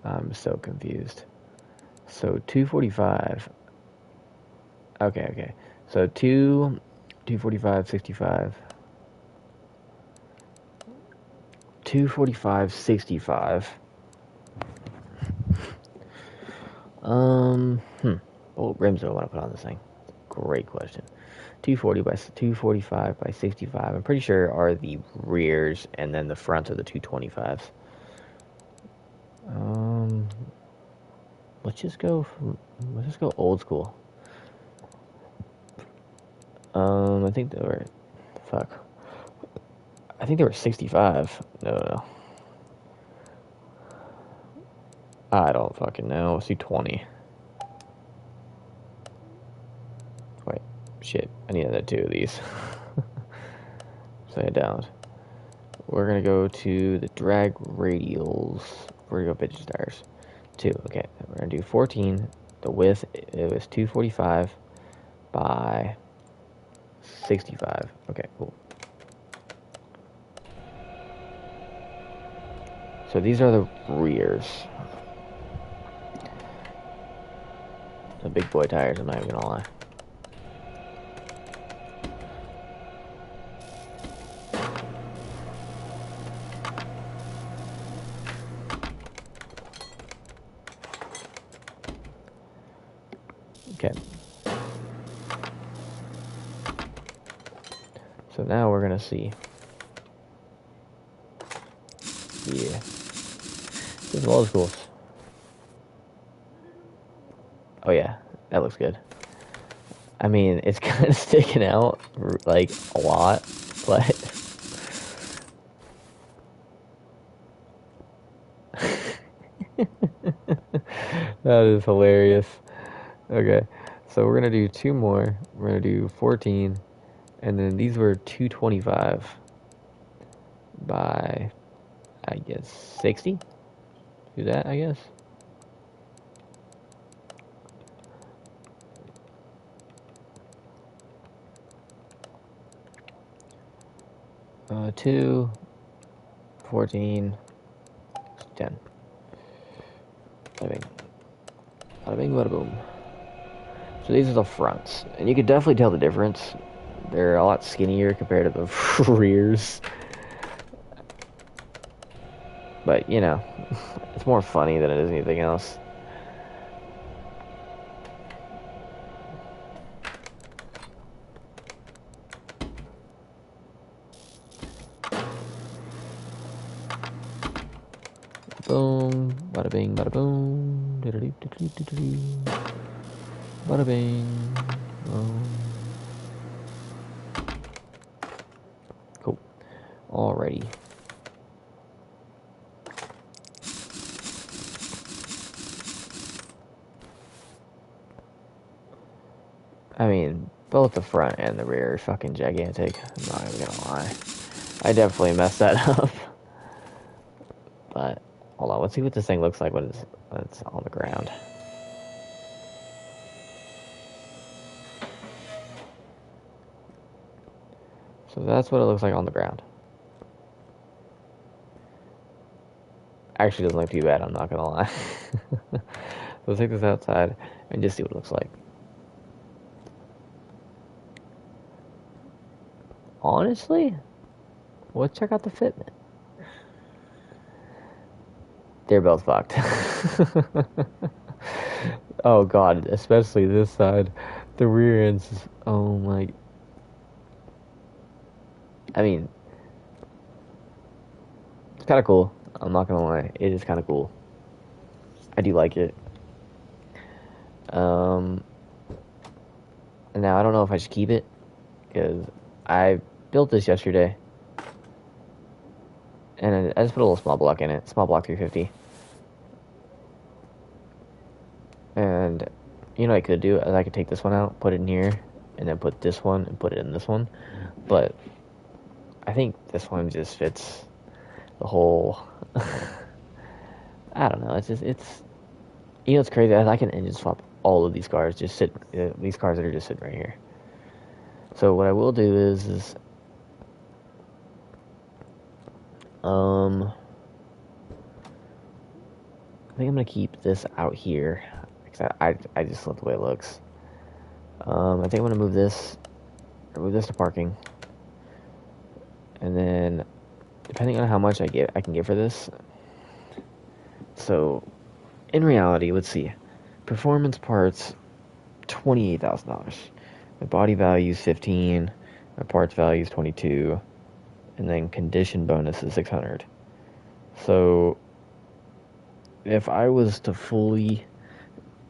I'm so confused. So 245. Okay. So 245 65. 245 65. What rims do I want to put on this thing? Great question. 245 by 65. I'm pretty sure are the rears, and then the fronts are the 225s. Let's just go old school. I think they were fuck. I think they were 65. No. I don't fucking know. Let's do 20. Wait, shit. I need another two of these. Say it down. We're gonna go to the drag radials. We're gonna go vintage tires. 2. Okay, we're gonna do 14. The width it was 245 by 65. Okay, cool. So these are the rears. The big boy tires, I'm not even gonna lie. Okay. So now we're gonna see. Yeah. This is old schools. Oh yeah, that looks good. I mean, it's kind of sticking out like a lot, but that is hilarious. Okay, so we're gonna do two more. We're gonna do 14, and then these were 225 by, I guess, 60. Do that, I guess. Two, 14, 10. Bada bing. Bada bing, bada boom. So these are the fronts, and you can definitely tell the difference. They're a lot skinnier compared to the rears. But, you know, it's more funny than it is anything else. Boom, bada bing, bada boom, bada bing, boom. Cool. Alrighty. I mean, both the front and the rear are fucking gigantic. I'm not even gonna lie. I definitely messed that up. But, hold on, let's see what this thing looks like when it's on the ground. So that's what it looks like on the ground. Actually doesn't look too bad, I'm not gonna lie. Let's take this outside and just see what it looks like. Honestly, let's check out the fitment. They're both fucked. Oh god, especially this side. The rear ends is, oh my. I mean, it's kind of cool. I'm not gonna lie, it is kind of cool. I do like it. Um, Now I don't know if I should keep it because I built this yesterday, and I just put a little small block in it, small block 350. And you know what I could do is I could take this one out, put it in here, and then put this one and put it in this one. But I think this one just fits the whole. I don't know. It's just it's crazy. I can engine swap all of these cars. Just sit these cars that are just sitting right here. So what I will do is I think I'm gonna keep this out here because I just love the way it looks. I think I'm gonna move this to parking, and then depending on how much I can get for this. So in reality, let's see, performance parts, $28,000. My body value is 15. My parts value is 22, and then condition bonus is 600. So if I was to fully,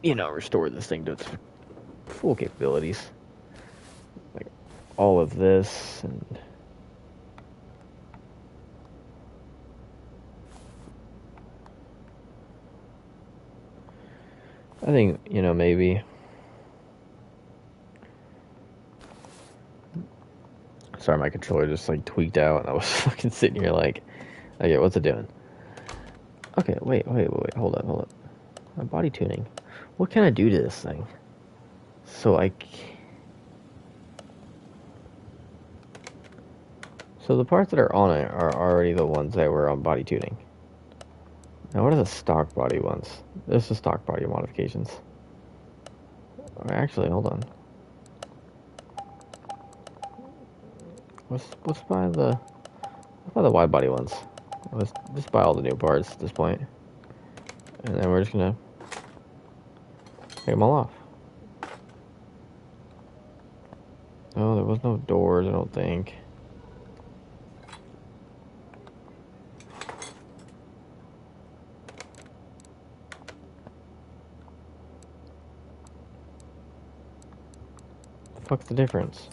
restore this thing to its full capabilities, like all of this and I think, maybe. Sorry, my controller just like tweaked out and I was fucking sitting here like, okay, what's it doing? Okay, wait, hold up. My body tuning. What can I do to this thing? So so the parts that are on it are already the ones that were on body tuning. Now what are the stock body ones? This is stock body modifications. Actually, hold on. Let's buy the wide body ones. Let's just buy all the new parts at this point, and then we're just gonna take them all off. Oh, there was no doors, I don't think. The fuck's the difference?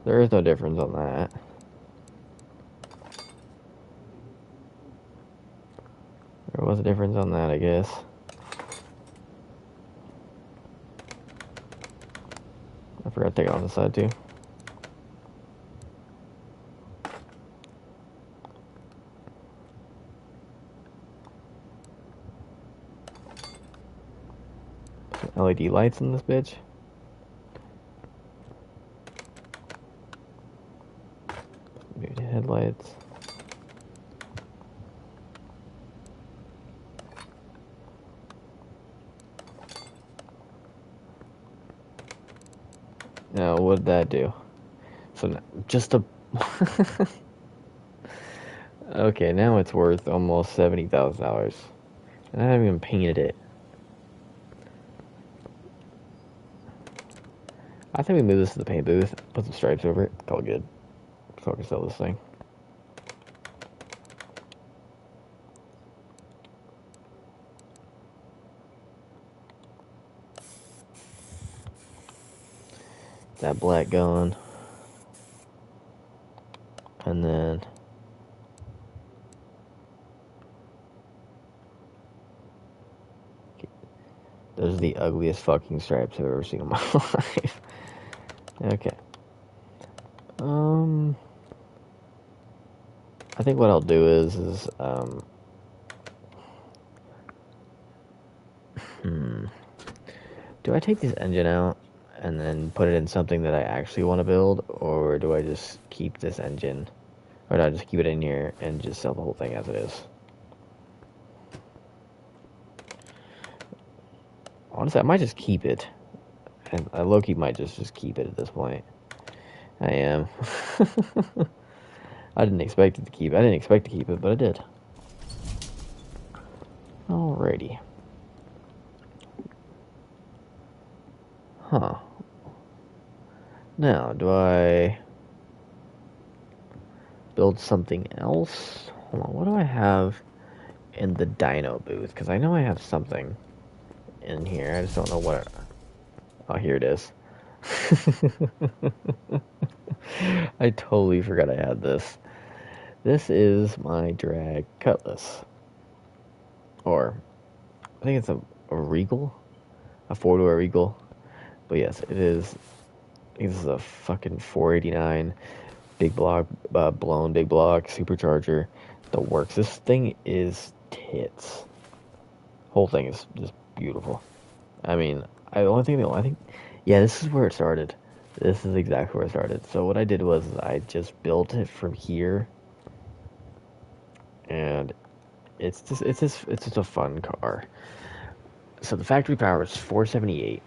There is no difference on that. There was a difference on that, I guess. I forgot to take it on the side too. Some LED lights in this bitch. Maybe headlights. Now, what'd that do? So, just a... Okay, now it's worth almost $70,000. And I haven't even painted it. I think we move this to the paint booth, put some stripes over it, call it good. So I can sell this thing. That black going. And then those are the ugliest fucking stripes I've ever seen in my life. Okay. I think what I'll do is do I take this engine out and then put it in something that I actually want to build, or do I just keep this engine, or do I just keep it in here and just sell the whole thing as it is? Honestly, I might just keep it, and I low-key might just keep it at this point. I am. I didn't expect it to keep. I didn't expect to keep it, but I did. Alrighty. Huh. Now, do I build something else? Hold on, what do I have in the dyno booth? Because I know I have something in here. I just don't know what. Oh, here it is. I totally forgot I had this. This is my drag cutlass. Or, I think it's a Regal? A four-door Regal. But yes, it is. I think this is a fucking 489 big block, blown big block supercharger that works. This thing is tits. Whole thing is just beautiful. I mean, I think, yeah, this is where it started. This is exactly where it started. So what I did was I just built it from here, and it's just a fun car. So the factory power is 478.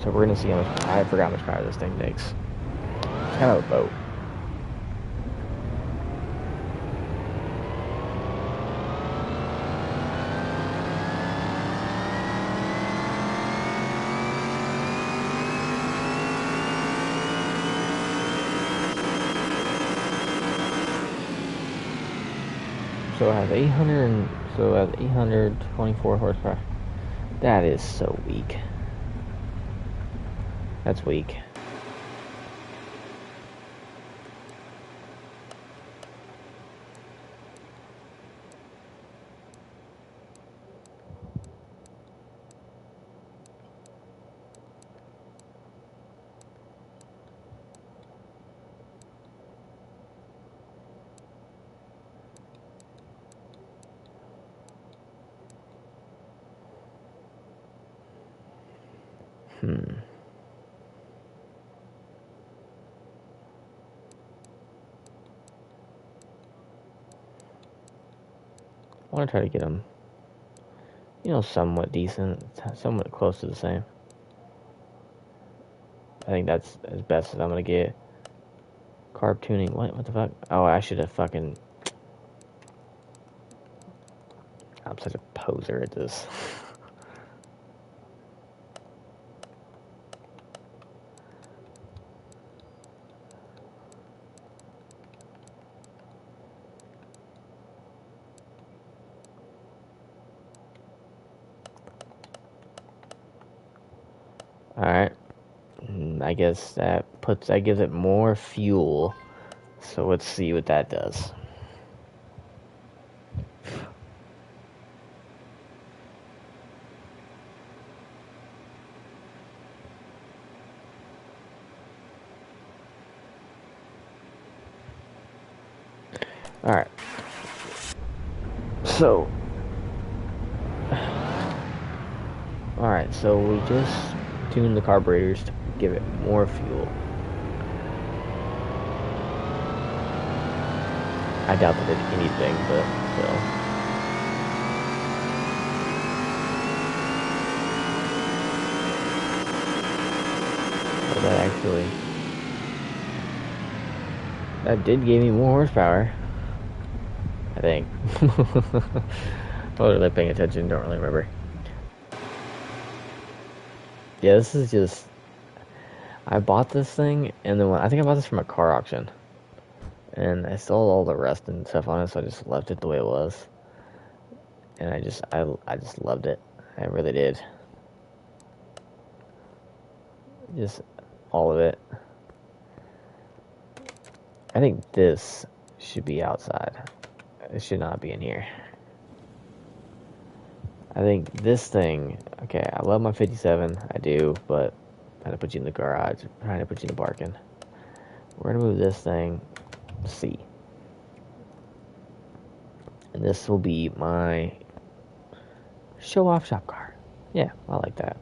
So we're gonna see how much. I forgot how much power this thing takes. It's kind of a boat. So it has 800. So it has 824 horsepower. That is so weak. That's weak. Hmm. I want to try to get them, somewhat decent, somewhat close to the same. I think that's as best as I'm gonna get. Carb tuning. What the fuck? Oh, I should have fucking. I'm such a poser at this. Alright. I guess that gives it more fuel. So let's see what that does. Alright. So. Alright, so we just tuned the carburetors to give it more fuel. I doubt that it did anything, but still. Well, that did give me more horsepower. I think. I wasn't really paying attention, don't really remember. Yeah, this is just. I bought this thing, and then I think I bought this from a car auction. And I sold all the rust and stuff on it, so I just left it the way it was. And I just loved it. I really did. Just all of it. I think this should be outside. It should not be in here. I think this thing, okay, I love my 57, I do, but I'm trying to put you in the garage, I'm trying to put you in the barking. We're gonna move this thing C. And this will be my show-off shop car. Yeah, I like that.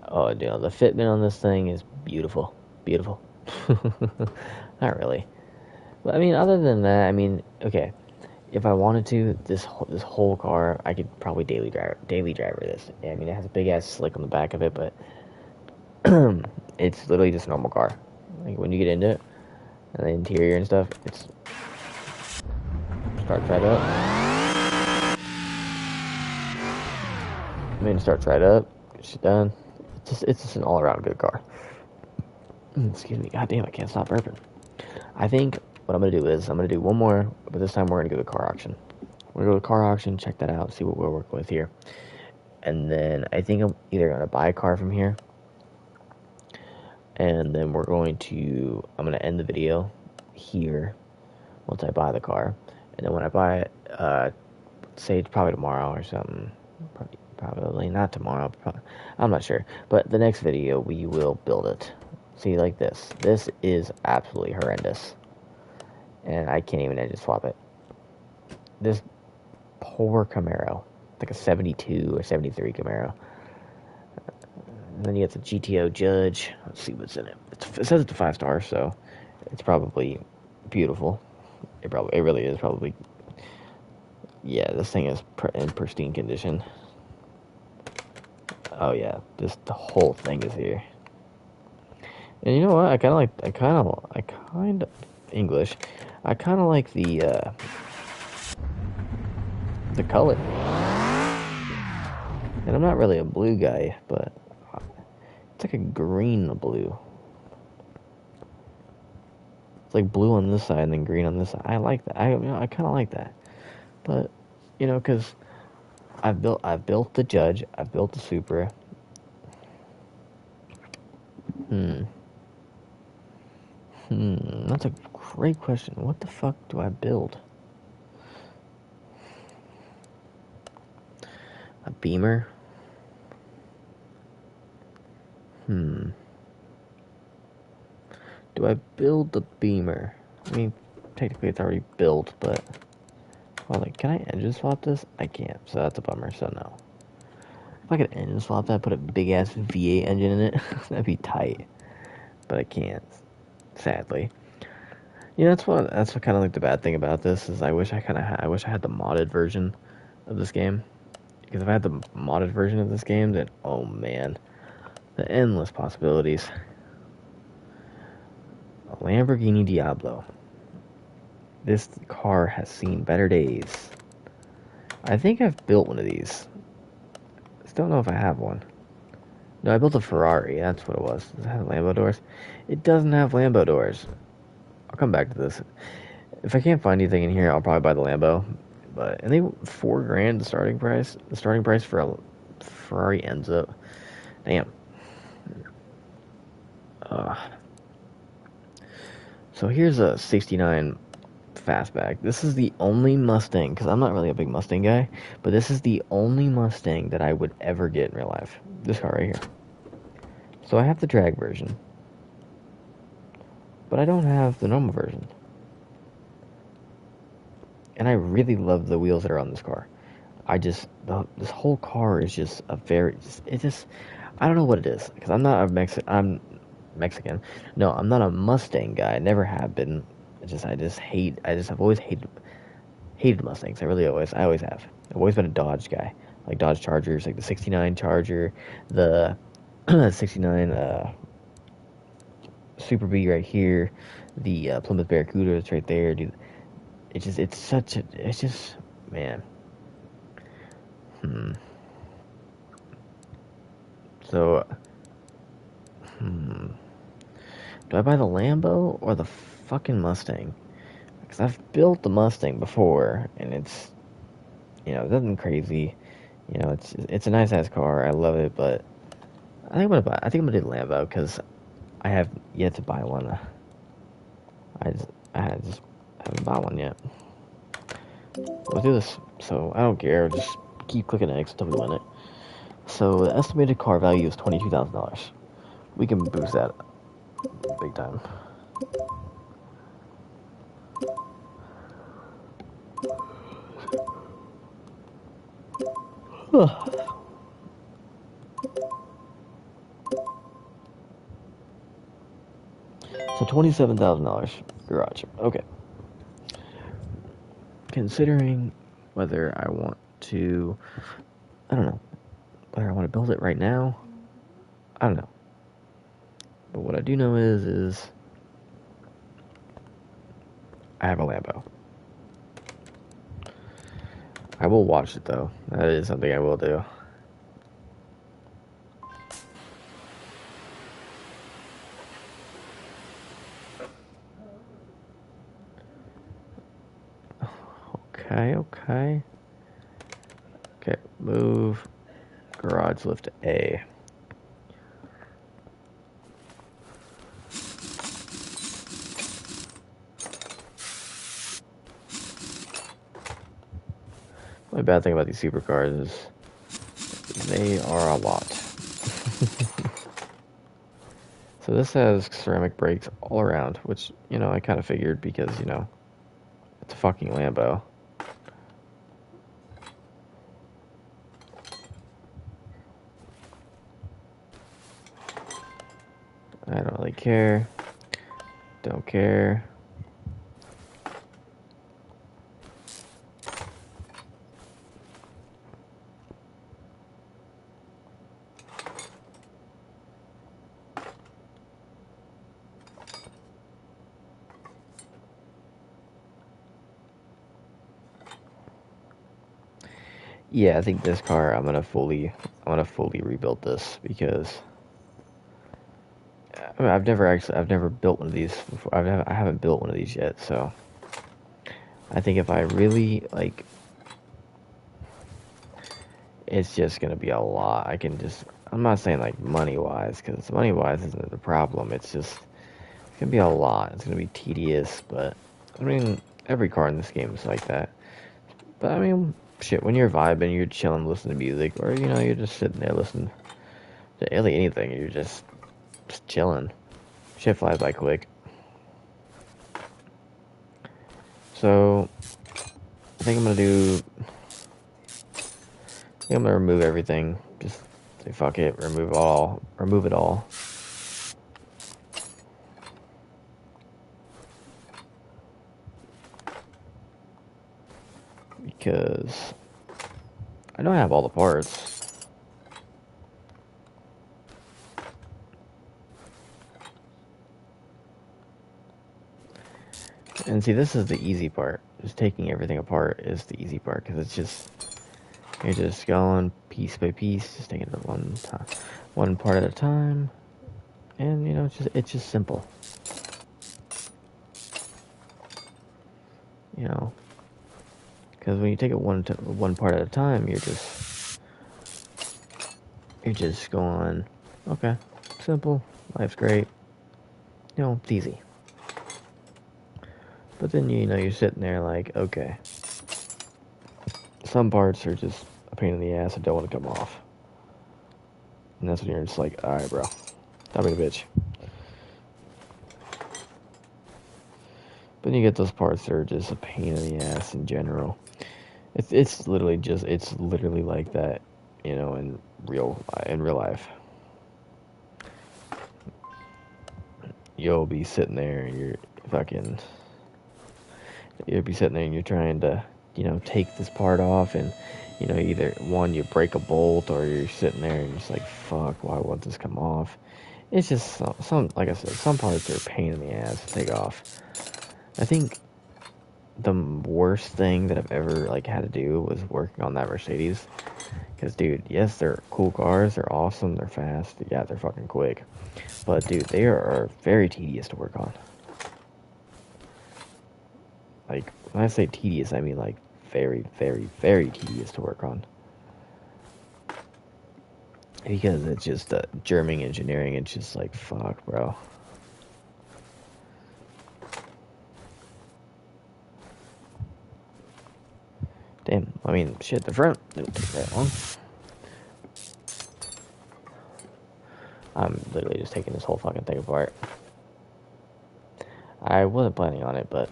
Oh, you know, the fitment on this thing is beautiful. Beautiful. Not really. But, I mean, other than that, I mean, okay. If I wanted to, this whole car, I could probably daily driver this. I mean, it has a big-ass slick on the back of it, but it's literally just a normal car. Like, when you get into it, and the interior and stuff, it's... Starts right up. I mean, it starts right up. Get shit done. It's just an all-around good car. Excuse me. God damn, I can't stop burping. I think what I'm going to do is I'm going to do one more, but this time we're going to go to the car auction. We're going to go to the car auction, check that out, see what we're working with here. And then I think I'm either going to buy a car from here, and then I'm going to end the video here once I buy the car. And then when I buy it, say it's probably tomorrow or something. Probably not tomorrow. I'm not sure. But the next video, we will build it. See, like this. This is absolutely horrendous. And I can't even engine swap it. This poor Camaro. Like a 72 or 73 Camaro. And then you get the GTO Judge. Let's see what's in it. It says it's a 5-star, so it's probably beautiful. It really is probably. Yeah, this thing is in pristine condition. Oh yeah, the whole thing is here. And you know what? I kind of English. I kind of like the color. And I'm not really a blue guy, but it's like a green blue. It's like blue on this side and then green on this side. I like that. I kind of like that. But because I've built the Judge. I've built the Supra. That's a great question. What the fuck do I build? A Beamer? Do I build the Beamer? I mean, technically it's already built, but... Well, like, can I engine swap this? I can't, so that's a bummer, so no. If I could engine swap that, put a big-ass V8 engine in it, that'd be tight. But I can't, sadly. That's what kind of like the bad thing about this is I wish I had the modded version of this game. Because if I had the modded version of this game, then, oh man, the endless possibilities. A Lamborghini Diablo. This car has seen better days. I think I've built one of these. I still don't know if I have one. No, I built a Ferrari. That's what it was. Does it have Lambo doors? It doesn't have Lambo doors. I'll come back to this. If I can't find anything in here, I'll probably buy the Lambo. But I think $4,000 the starting price. The starting price for a Ferrari ends up. Damn. So here's a '69 fastback. This is the only Mustang, because I'm not really a big Mustang guy, but this is the only Mustang that I would ever get in real life. This car right here. So I have the drag version, but I don't have the normal version. And I really love the wheels that are on this car. This whole car is just I don't know what it is, because I'm not a I'm Mexican. No, I'm not a Mustang guy. I never have been. I've always hated Mustangs. I always have. I've always been a Dodge guy. Like Dodge Chargers, like the 69 Charger, the 69 Super B right here, the Plymouth Barracuda is right there, dude. Man. So, do I buy the Lambo or the fucking Mustang? Because I've built the Mustang before, and it's, nothing crazy. It's a nice ass car. I love it, but I think I'm gonna do the Lambo because I have yet to buy one. I just haven't bought one yet. We'll do this. So I don't care. Just keep clicking X until we win it. So the estimated car value is $22,000. We can boost that big time. So $27,000 garage. Okay. Considering whether I want to, I don't know, whether I want to build it right now, I don't know. But what I do know is I have a Lambo. I will watch it though. That is something I will do. Okay. Okay, move garage lift A. The only bad thing about these supercars is they are a lot. So this has ceramic brakes all around, which, you know, I kind of figured because, you know, it's a fucking Lambo. I don't really care. Don't care. Yeah, I think this car I'm gonna fully rebuild this because I mean, I've never built one of these before. I haven't built one of these yet, so I think if I really like, it's just gonna be a lot. I'm not saying like money wise, because money wise isn't the problem. It's gonna be a lot. It's gonna be tedious, but I mean, every car in this game is like that. But I mean, shit, when you're vibing, you're chilling, listening to music, or you know, you're just sitting there listening to really anything, you're just chilling. Shit flies by quick. So I think I'm gonna remove everything. Just say fuck it, remove it all. Because I know I have all the parts. And see, this is the easy part. Just taking everything apart is the easy part because you're just going piece by piece, just taking it one part at a time, and you know, it's just simple. You know, because when you take it one part at a time, you're just going, okay, simple, life's great, you know, it's easy. But then you know you're sitting there like, okay, some parts are just a pain in the ass and don't want to come off, and that's when you're just like, all right, bro, stop being a bitch. But then you get those parts that are just a pain in the ass in general. It's literally like that, you know, in real life. You'll be sitting there and you'll be sitting there and you're trying to, you know, take this part off, and you know, either one, you break a bolt, or you're sitting there and you're just like, fuck, why won't this come off? It's just some like I said, some parts are a pain in the ass to take off. I think the worst thing that I've ever like had to do was working on that Mercedes. Because, dude, yes, they're cool cars, they're awesome, they're fast, yeah, they're fucking quick. But, dude, they are very tedious to work on. Like, when I say tedious, I mean, like, very, very, very tedious to work on. Because it's just German engineering, it's just like, fuck, bro. Damn, I mean, shit, the front didn't take that long. I'm literally just taking this whole fucking thing apart. I wasn't planning on it, but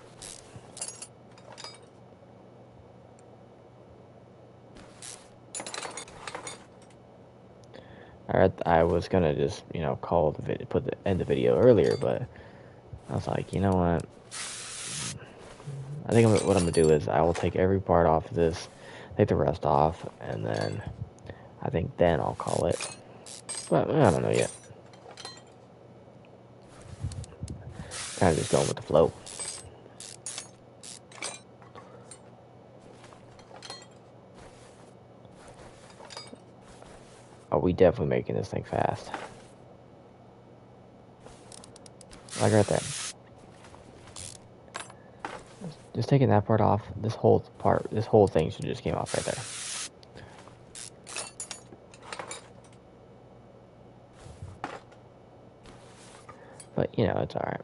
I was gonna just, call the video, end the video earlier, but I was like, you know what? I think what I'm gonna do is I will take every part off of this, take the rest off, and then I think then I'll call it. But I don't know yet. Kind of just going with the flow. Oh, we definitely making this thing fast. Like right there. Just taking that part off. This whole thing should just came off right there. But, it's alright.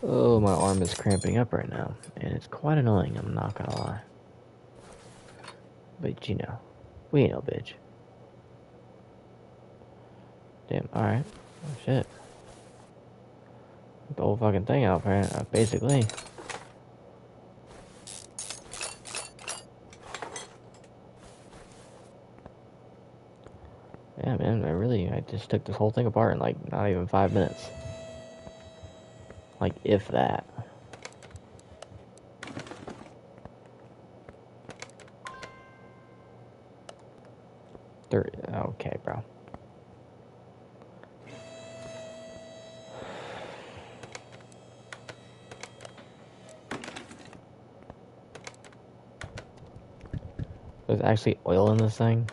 Oh, my arm is cramping up right now. And it's quite annoying, I'm not gonna lie. But, we ain't no bitch. Damn, alright. Oh, shit. The whole fucking thing out, basically. Yeah, man, I just took this whole thing apart in, like, not even 5 minutes. Like, if that. Okay, bro. There's actually oil in this thing.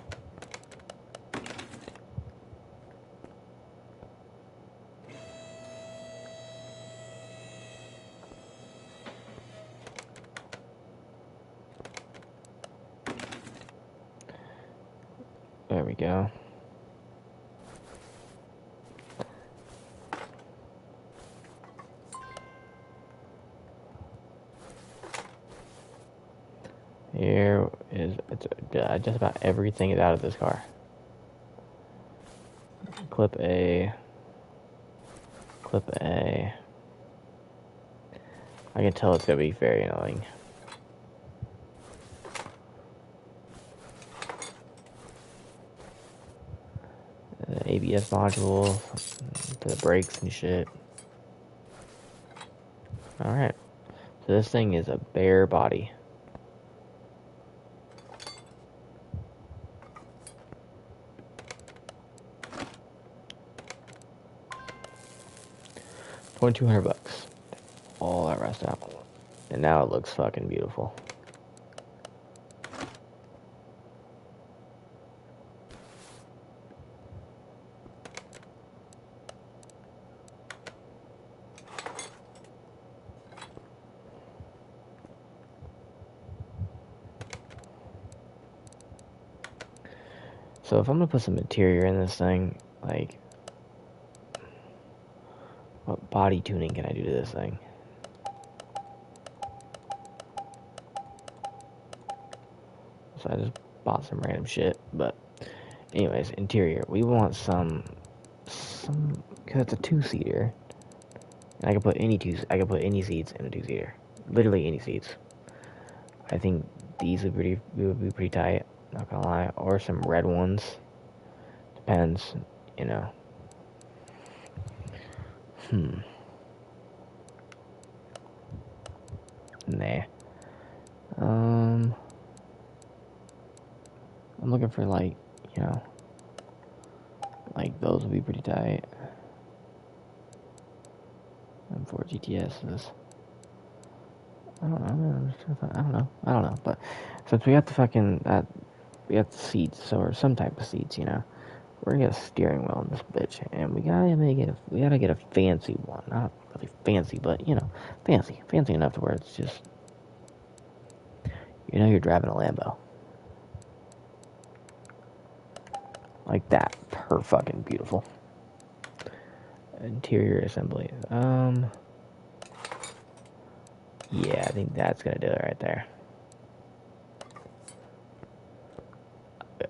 There we go. Here is just about everything is out of this car. Clip A. I can tell it's gonna be very annoying. ABS module, to the brakes and shit. Alright. So this thing is a bare body. $2,200. All that rest out. And now it looks fucking beautiful. So if I'm gonna put some interior in this thing, like, what body tuning can I do to this thing? So I just bought some random shit, but anyways, interior. We want some, cause it's a 2-seater. And I can put any seats in a 2-seater. Literally any seats. I think these would be pretty tight, not gonna lie. Or some red ones. Depends, Nah. I'm looking for like those would be pretty tight. And 4 GTSs. I don't know, man. I'm just trying to find, I don't know. But since we got the fucking we got the seats or some type of seats, we're gonna get a steering wheel in this bitch, and we gotta get a fancy one. Not really fancy, but fancy enough to where it's just you're driving a Lambo. Like that. Per fucking beautiful. Interior assembly. Yeah, I think that's gonna do it right there.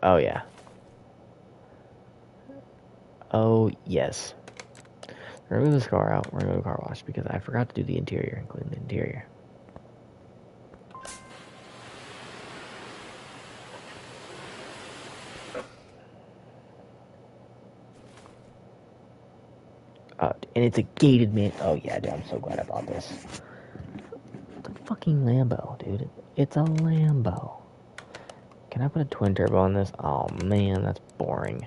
Oh yeah. Oh yes. We're gonna move this car out. We're gonna go to car wash because I forgot to do the interior and clean the interior. And it's a gated man. Oh yeah, dude, I'm so glad I bought this. It's a fucking Lambo, dude. It's a Lambo. Can I put a twin turbo on this? Oh man, that's boring.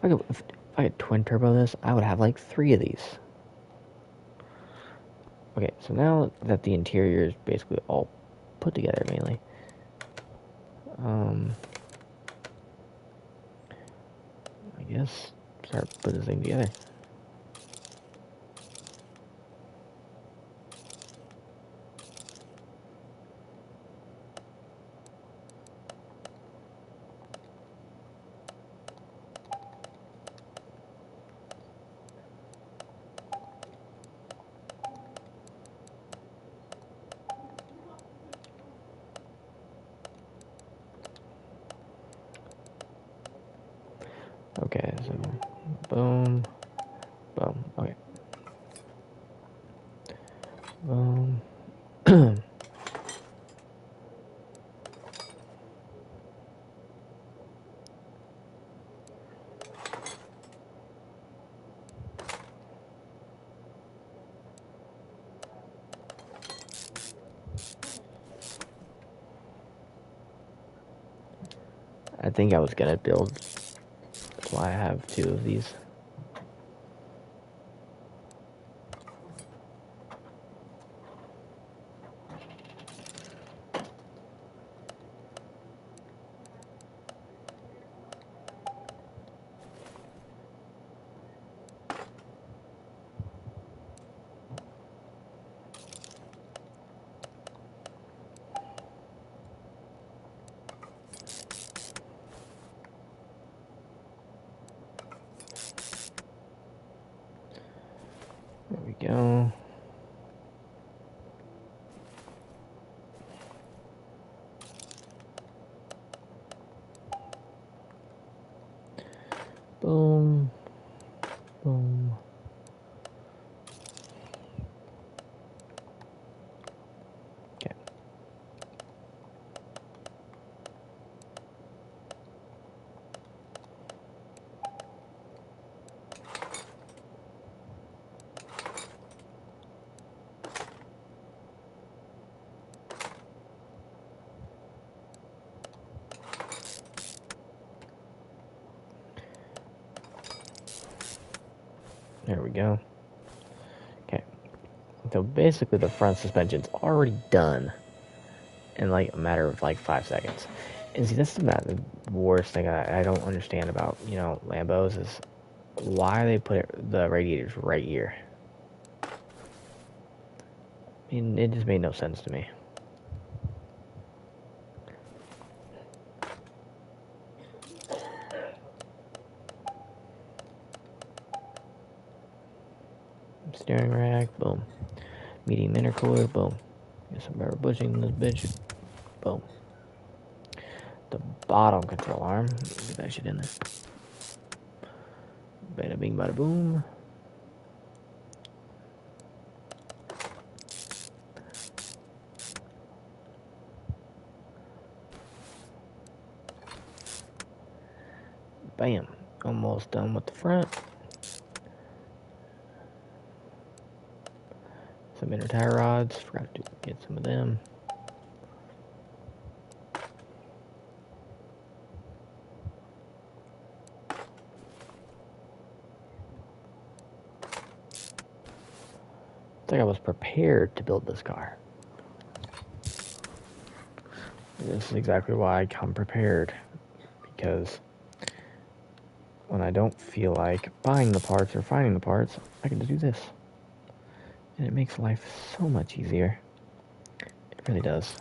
If I could twin turbo this, I would have like 3 of these. Okay, so now that the interior is basically all put together mainly, I guess start putting this thing together. Okay, so boom, boom. Okay, boom. I think I was gonna build. That's why I have 2 of these. There we go. Boom, boom. Okay. There we go. Okay. So basically the front suspension's already done in like a matter of like 5 seconds. And see, that's the worst thing I don't understand about, Lambos is why they put the radiators right here. I mean, it just made no sense to me. Steering rack, boom. Medium intercooler, boom. Get some rubber bushing in this bitch, boom. The bottom control arm, get that shit in there. Bada bing, bada boom. Bam. Almost done with the front. Some inner tie rods. Forgot to get some of them. I think I was prepared to build this car. This is exactly why I come prepared. Because when I don't feel like buying the parts or finding the parts, I can just do this. And it makes life so much easier. It really does.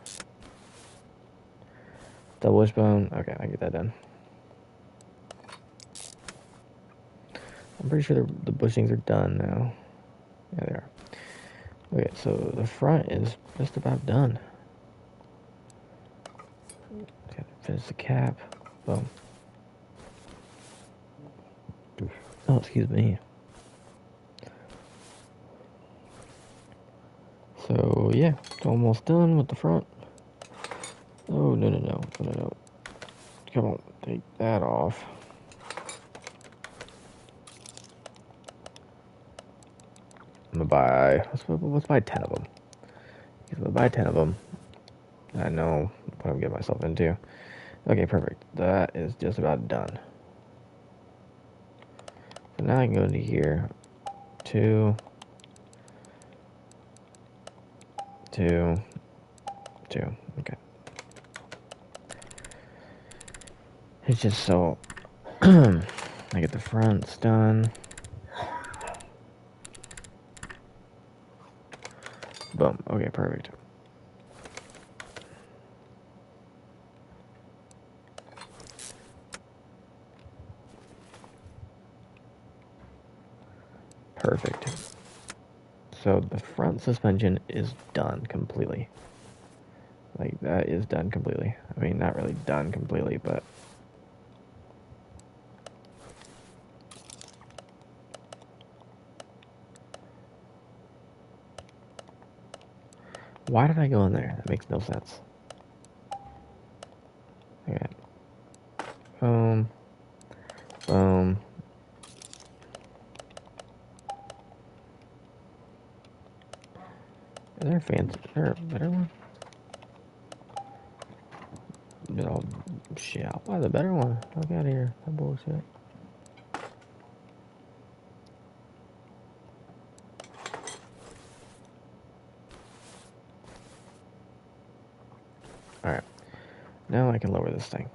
Double wishbone. Okay, I get that done. I'm pretty sure the bushings are done now. Yeah, they are. Okay, so the front is just about done. Okay, finish the cap. Boom. Oh, excuse me. So yeah, it's almost done with the front. Oh no. Come on, take that off. buy, let's buy 10 of them. Because if I buy 10 of them, I know what I'm getting myself into. Okay, perfect. That is just about done. So now I can go into here. 2, 2, 2. Okay. It's just so I get the fronts done. Boom. Okay, perfect. Perfect. So the front suspension is done completely. Like, that is done completely. I mean, not really done completely, but... Why did I go in there? That makes no sense. Okay. Boom. Boom. Is there a fancy... Is there a better one? No. Shit, I'll buy the better one. Fuck out of here. That bullshit. Alright. Now I can lower this thing.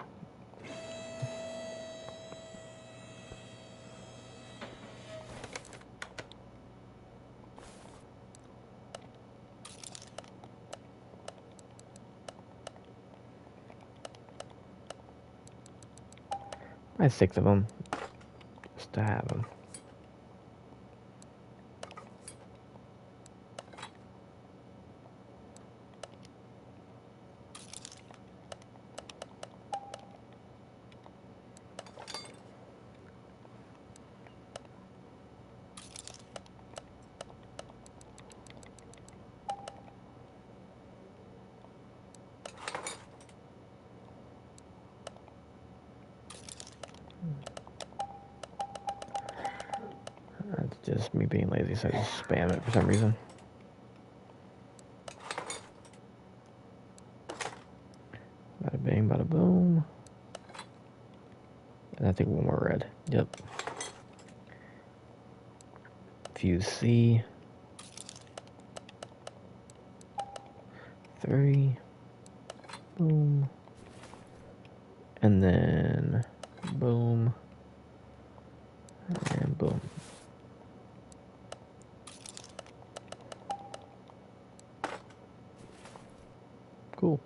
I have 6 of them. Just to have them. That's just me being lazy, so I just spam it for some reason. Bada bing, bada boom. And I think one more red. Yep. Fuse C. 3. Boom. And then boom. And boom. Cool.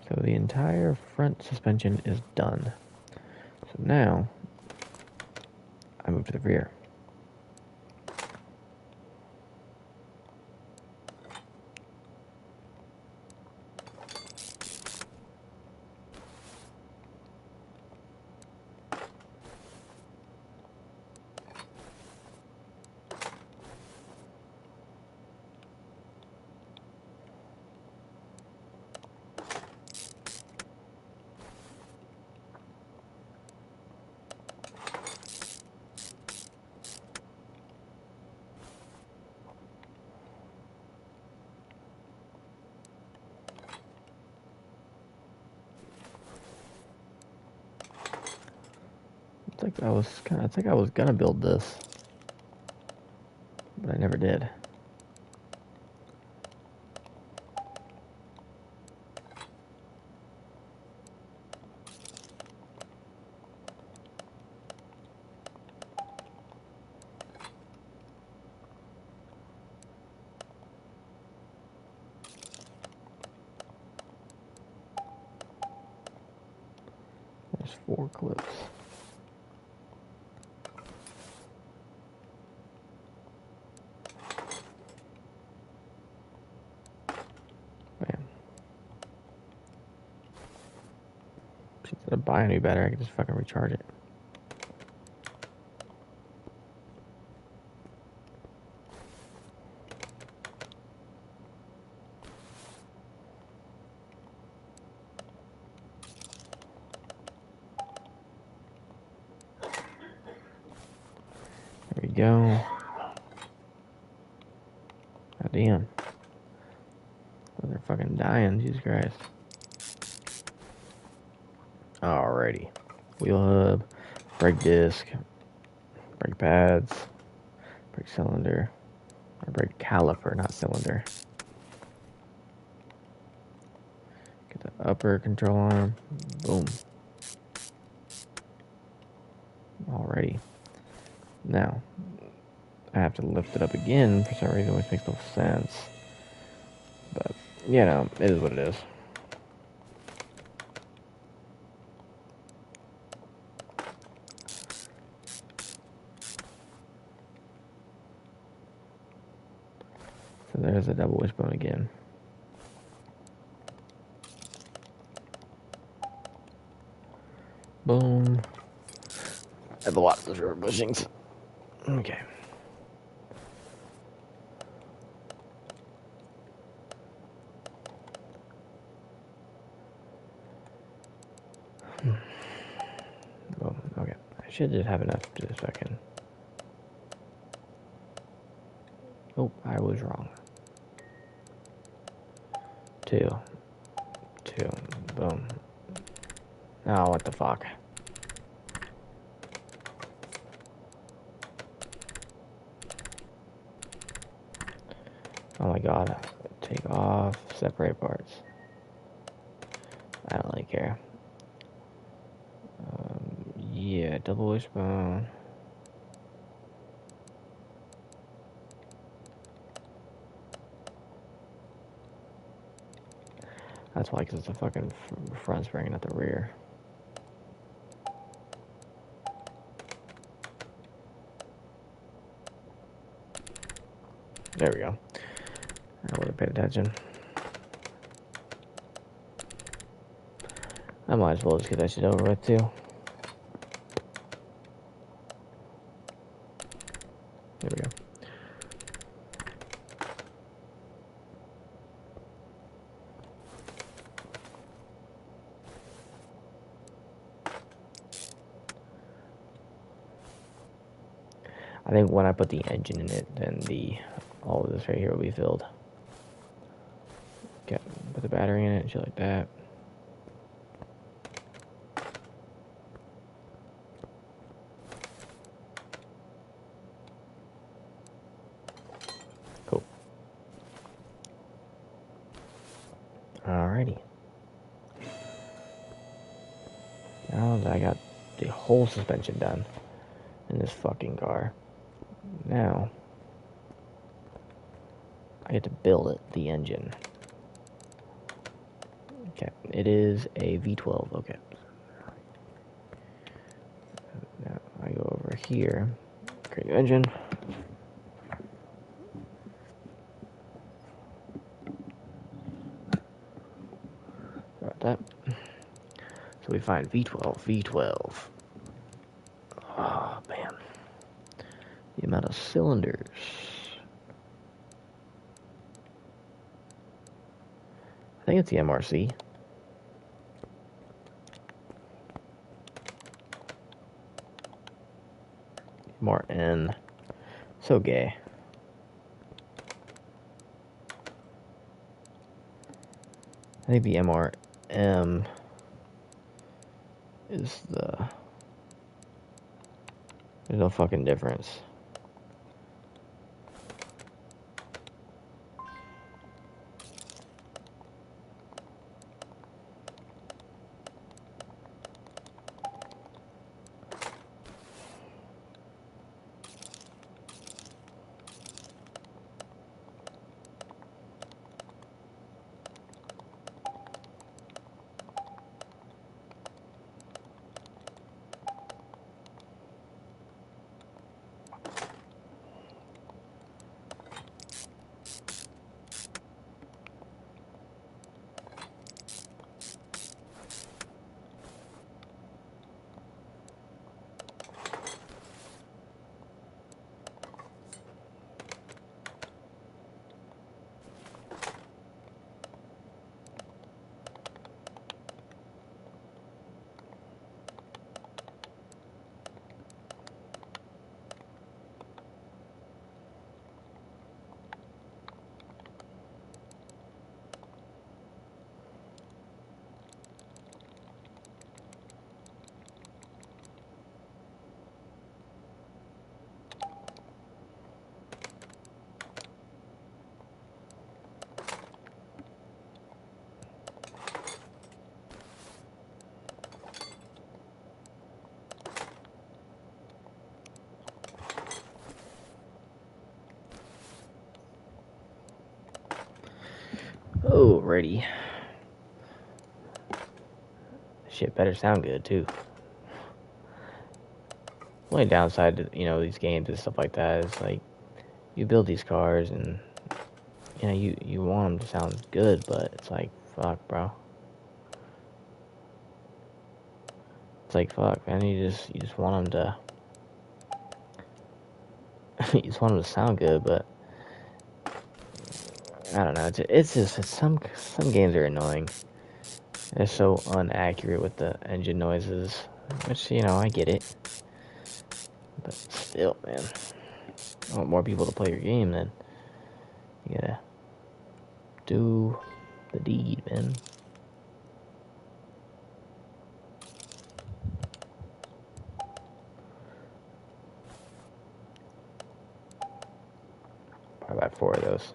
So the entire front suspension is done. So now I move to the rear. I think I was gonna build this, but I never did. There's 4 clips. Bam. Instead of buying any better, I can just fucking recharge it. There we go. God damn. They're fucking dying, Jesus Christ. Alrighty. Wheel hub, brake disc, brake pads, brake cylinder, or brake caliper, not cylinder. Get the upper control arm. Boom. Alrighty. Now, I have to lift it up again for some reason, which makes no sense. But, you know, it is what it is. So there's a double wishbone again. Boom. I have a lot of those rubber bushings. Okay. Boom. Okay. I should just have enough to just fucking. Oh, I was wrong. Two. Boom. Oh, what the fuck? Oh my god. Take off, separate parts. I don't really care. Yeah, double wishbone. That's why, because it's a fucking front spring, not the rear. There we go. I would have paid attention. I might as well just get that shit over with, too. There we go. I think when I put the engine in it, then all of this right here will be filled. Okay, put the battery in it and shit like that. Cool. Alrighty. Now that I got the whole suspension done in this fucking car, now I get to build it, the engine. Okay, it is a V12. Okay. Now I go over here, create new engine. Got that. So we find V12. Oh, man. The amount of cylinders. I think it's the MRC. MRN. So gay. I think the MRM is the... There's no fucking difference. Alrighty. Shit better sound good too. The only downside to, these games and stuff like that is like you build these cars and you want them to sound good, but it's like fuck, bro. It's like fuck, man. You just want them to you just want them to sound good, but I don't know. It's some games are annoying. They're so inaccurate with the engine noises, which I get it, but still, man. I want more people to play your game. Then you gotta do the deed, man. Probably about 4 of those.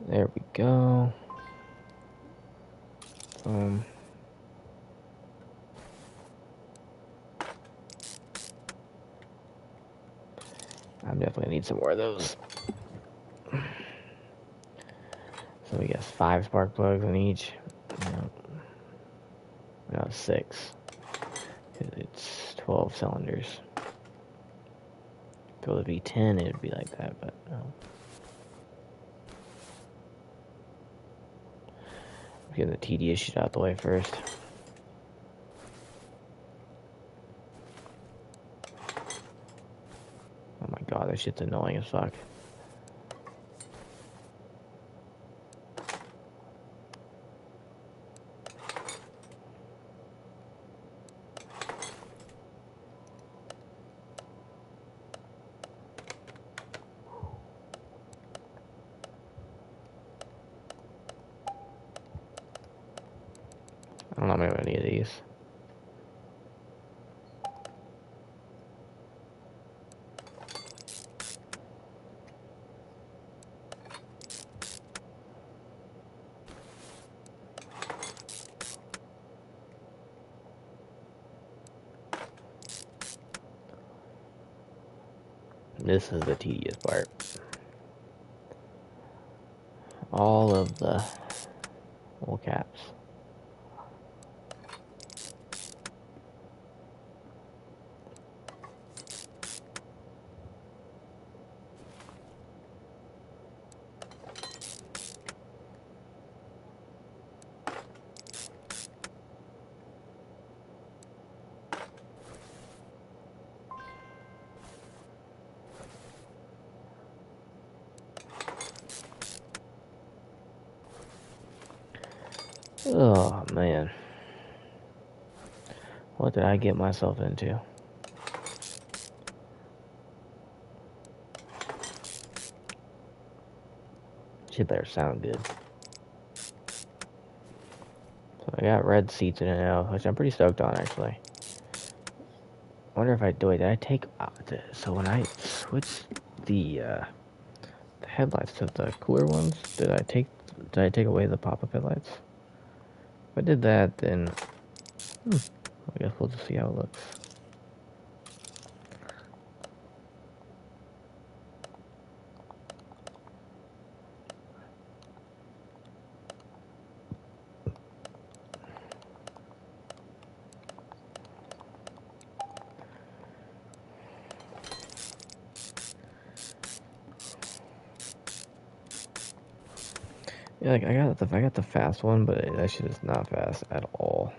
There we go. I'm definitely gonna need some more of those. So we got 5 spark plugs in each. No, 6. It's 12 cylinders. If it would be 10, it would be like that, but no. Getting the tedious shit out the way first. Oh my god, that shit's annoying as fuck. I don't know if I have any of these. This is the tedious part. All of the all caps. Oh man. What did I get myself into? Shit better sound good. So I got red seats in it now, which I'm pretty stoked on actually. I wonder if I do it. Did I take so when I switched the headlights to the cooler ones, did I take away the pop-up headlights? If I did that, then I guess we'll just see how it looks. Yeah, like I got the fast one, but that shit is not fast at all.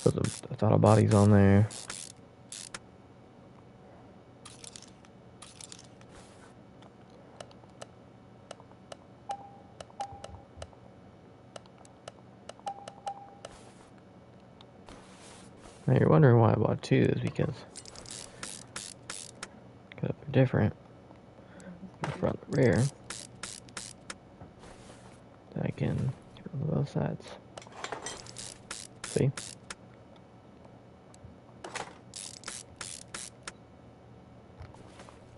Put the throttle bodies on there. Now you're wondering why I bought two is because they're different. The front and rear. That I can get on both sides. See?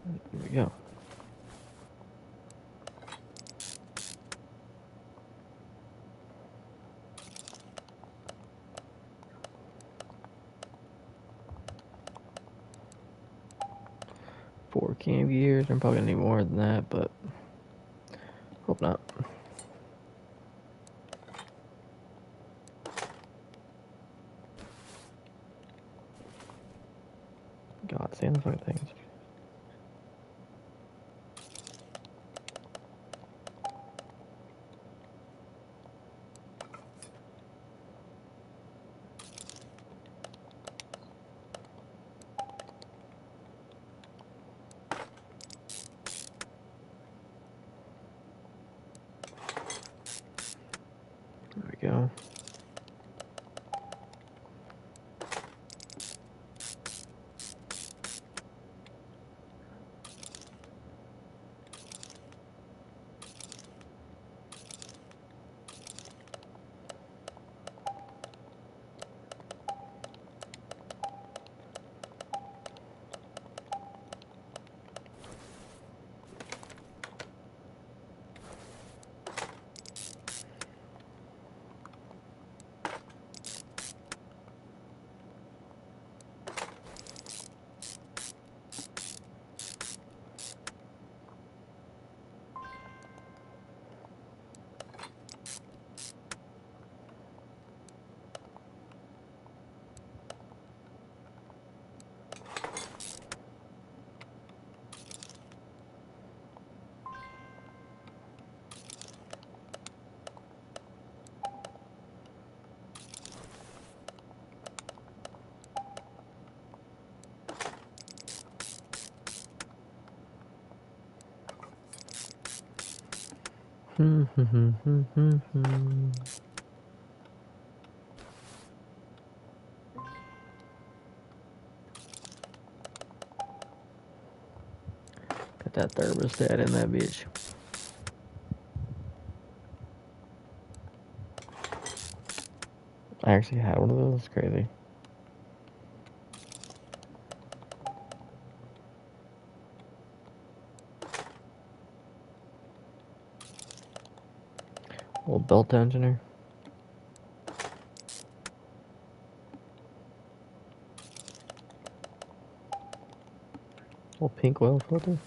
Here we go. Four cam gears. I'm probably gonna need more than that, but hope not. God, stand the fucking things. There we go. Got that thermostat in that bitch. I actually had one of those. It's crazy. Little belt tensioner. Little pink oil filter.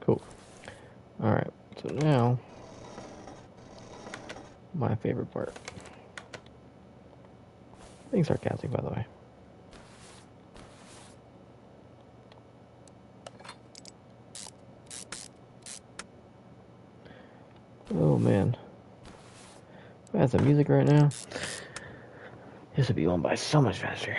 Cool. Alright, so now, my favorite part. Being sarcastic, by the way. Oh man. If I had some music right now, this would be going by so much faster.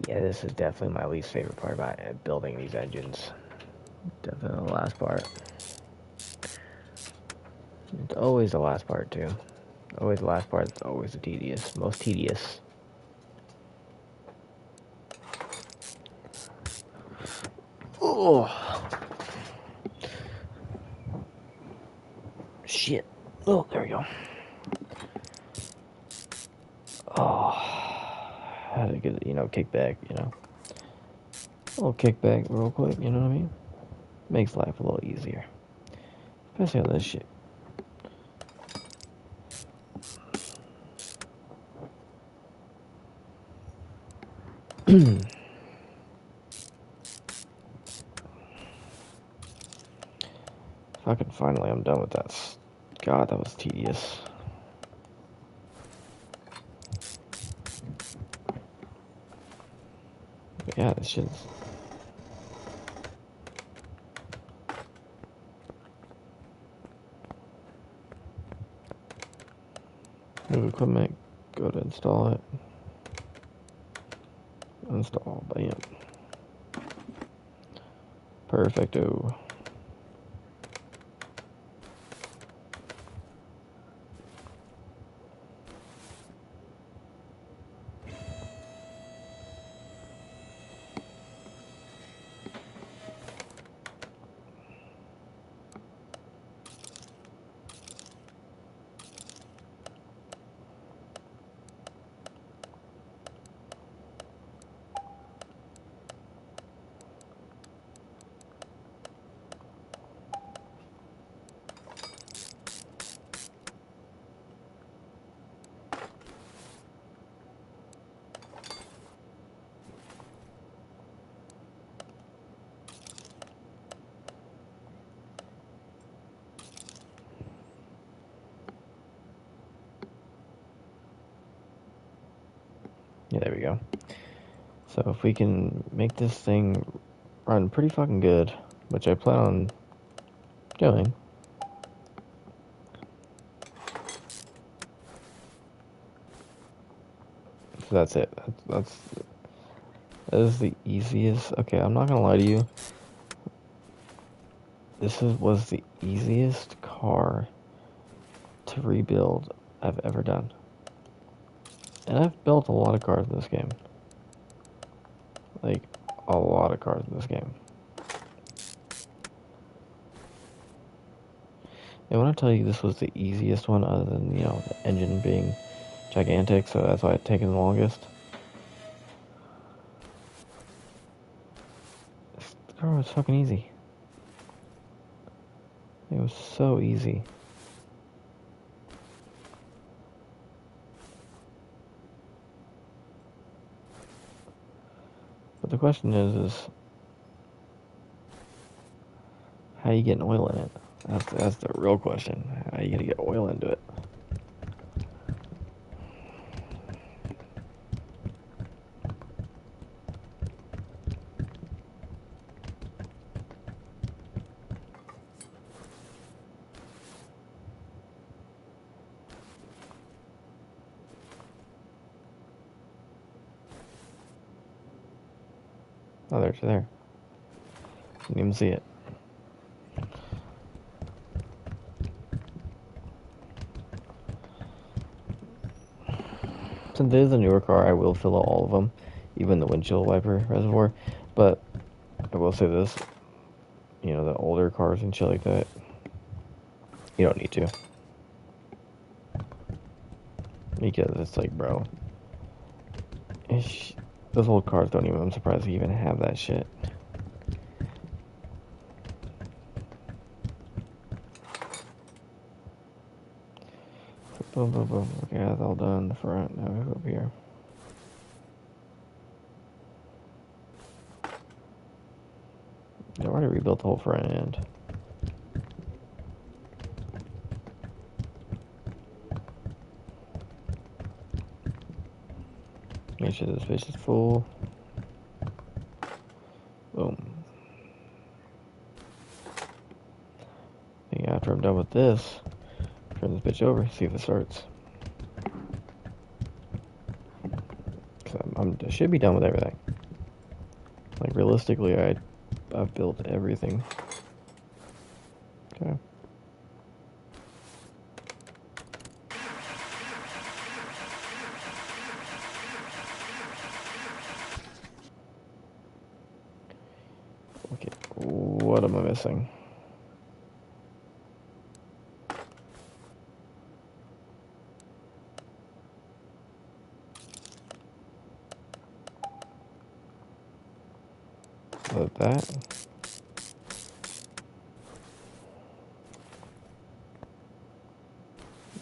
Yeah, this is definitely my least favorite part about building these engines. Definitely the last part. It's always the last part, too. Always the last part. It's always the tedious, most tedious. Oh, shit. Oh, there we go. Oh, had to get kickback. A little kickback real quick. You know what I mean? Makes life a little easier, especially on this shit. Fucking finally, I'm done with that. God, that was tedious. But yeah, this shit's. Move equipment, go to install it. Install, bam. Perfecto. Yeah, there we go. So if we can make this thing run pretty fucking good, which I plan on doing. So that's it. That is the easiest. Okay, I'm not gonna lie to you. Was the easiest car to rebuild I've ever done. And I've built a lot of cars in this game. Like, a lot of cars in this game. And when I tell you this was the easiest one, other than, the engine being gigantic, so that's why it's taken the longest. This car was fucking easy. It was so easy. But the question is how you getting oil in it? That's the real question. How you gonna get oil into it? Oh, there's there. Didn't even see it. Since it is a newer car, I will fill out all of them, even the windshield wiper reservoir. But I will say this, the older cars and shit like that, you don't need to. Because it's like, bro, those old cars don't even, I'm surprised they even have that shit. Boom, boom, boom. Okay, that's all done. The front. Now we go up here. I already rebuilt the whole front end. Make sure this fish is full. Boom. And after I'm done with this, turn this bitch over, see if it starts. Cause I should be done with everything. Like realistically, I've built everything. Okay. Okay. What am I missing? Like that.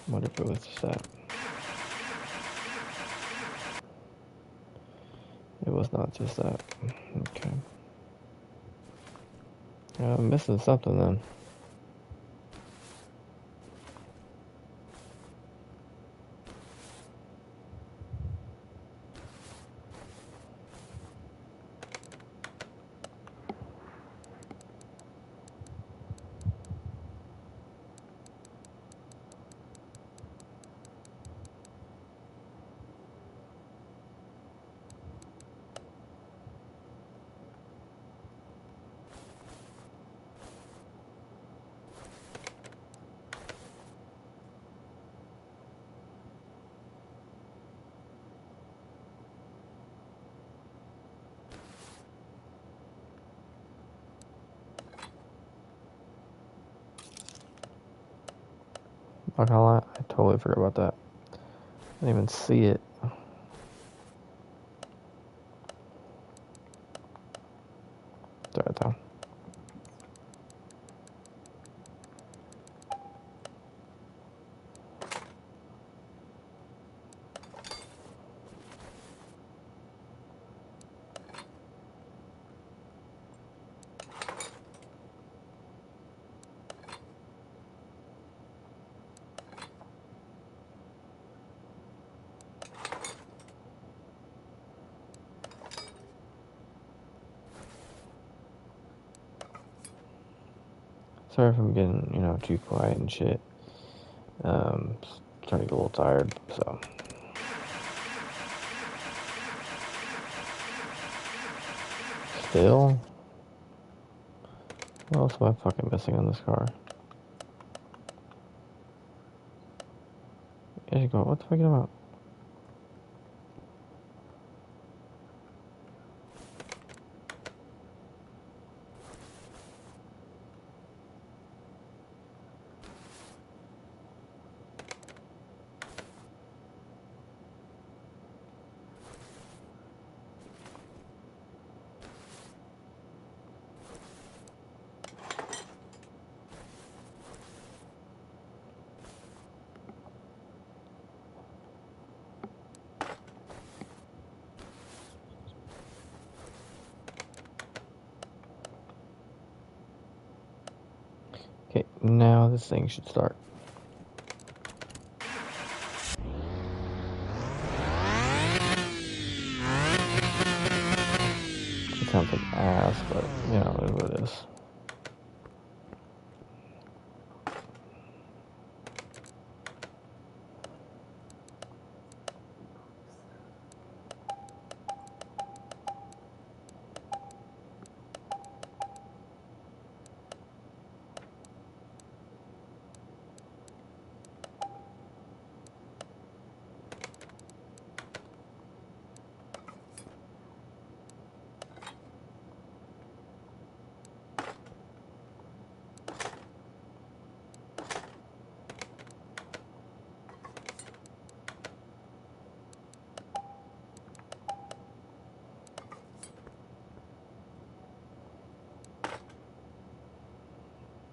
What if it was just that? It was not just that. Okay. I'm missing something then. Not gonna lie, I totally forgot about that. I didn't even see it. Sorry, though. Sorry if I'm getting, too quiet and shit. Starting to get a little tired, so. Still? What else am I fucking missing on this car? There you go. What the fuck are you about? Okay, now this thing should start. It sounds like ass, but, it is what it is.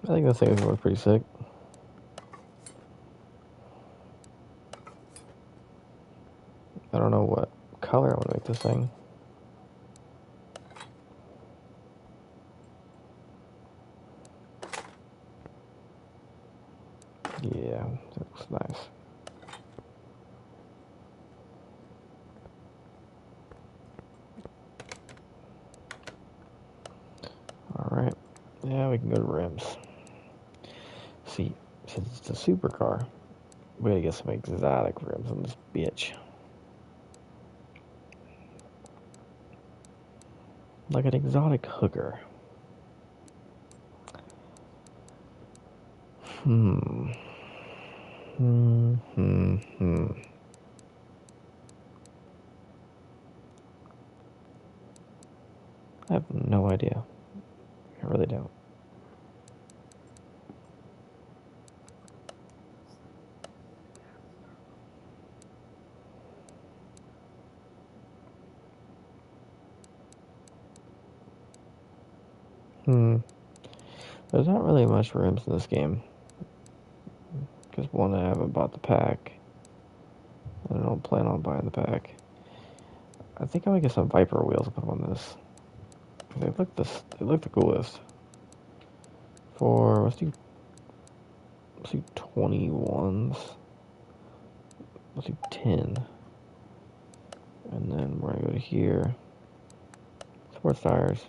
I think this thing is gonna look pretty sick. I don't know what color I want to make this thing. Yeah, that looks nice. Alright. Yeah, we can go to rims. See, since it's a supercar, we gotta get some exotic rims on this bitch. Like an exotic hooker. Hmm. I have no idea. I really don't. There's not really much rims in this game. Because one, I haven't bought the pack. I don't plan on buying the pack. I think I'm gonna get some Viper wheels to put on this. They look the coolest. For let's do 21s. Let's do 10. And then we're gonna go to here. Sports tires.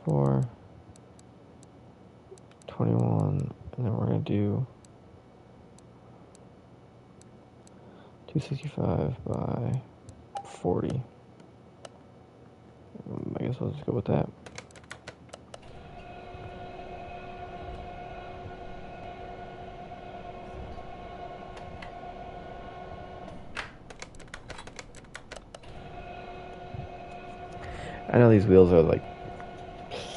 For 21. And then we're gonna do 265 by 40. I guess I'll just go with that. I know these wheels are like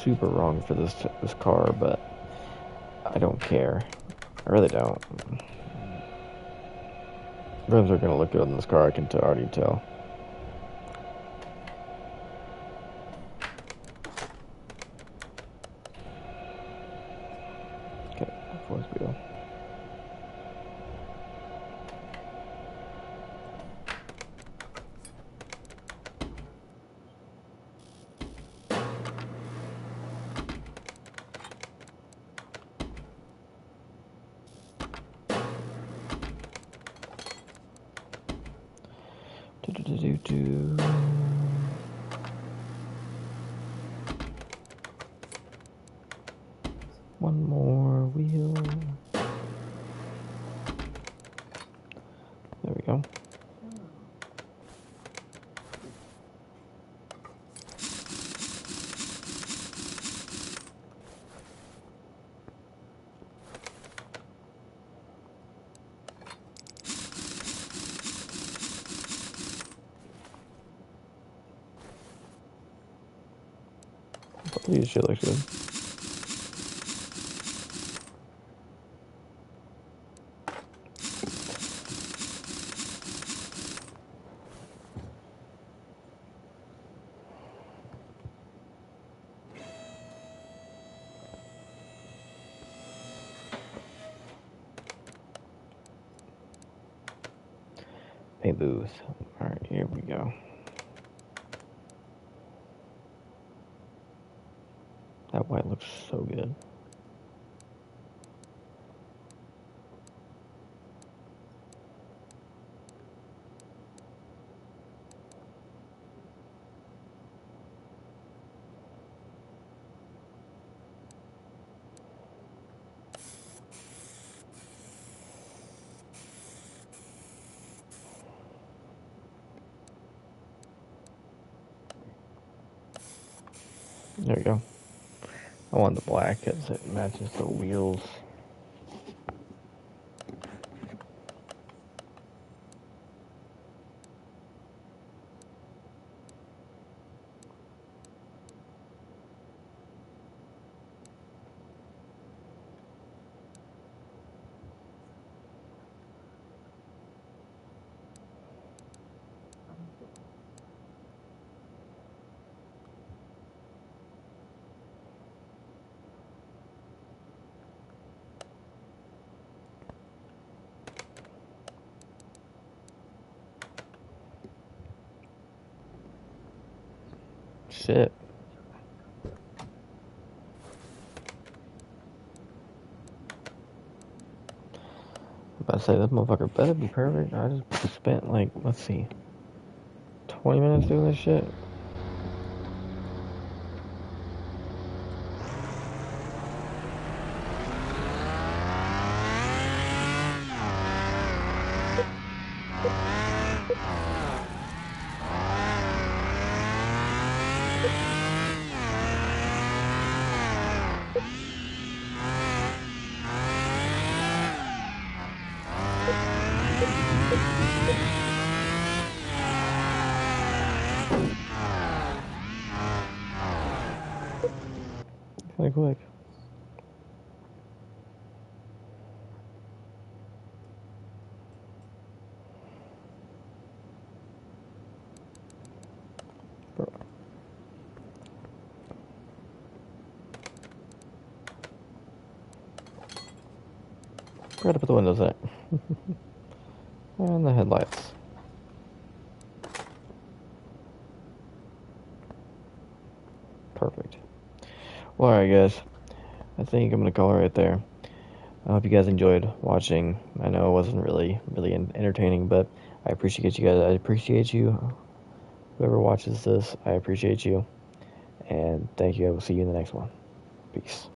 super wrong for this car, but I don't care. I really don't. Rims are gonna look good on this car. I can already tell. Okay, fourth wheel. Do. One more wheel. There we go. These shit looks good. Paint booth. Alright, here we go. That white looks so good. There we go. I want the black because it matches the wheels. Shit. I'm about to say, this motherfucker better be perfect. I just spent like, let's see, 20 minutes doing this shit. Kinda quick. Forgot to put the windows in it. And the headlights. Perfect. Well, alright guys. I think I'm going to call it right there. I hope you guys enjoyed watching. I know it wasn't really entertaining, but I appreciate you guys. I appreciate you. Whoever watches this, I appreciate you. And thank you. I will see you in the next one. Peace.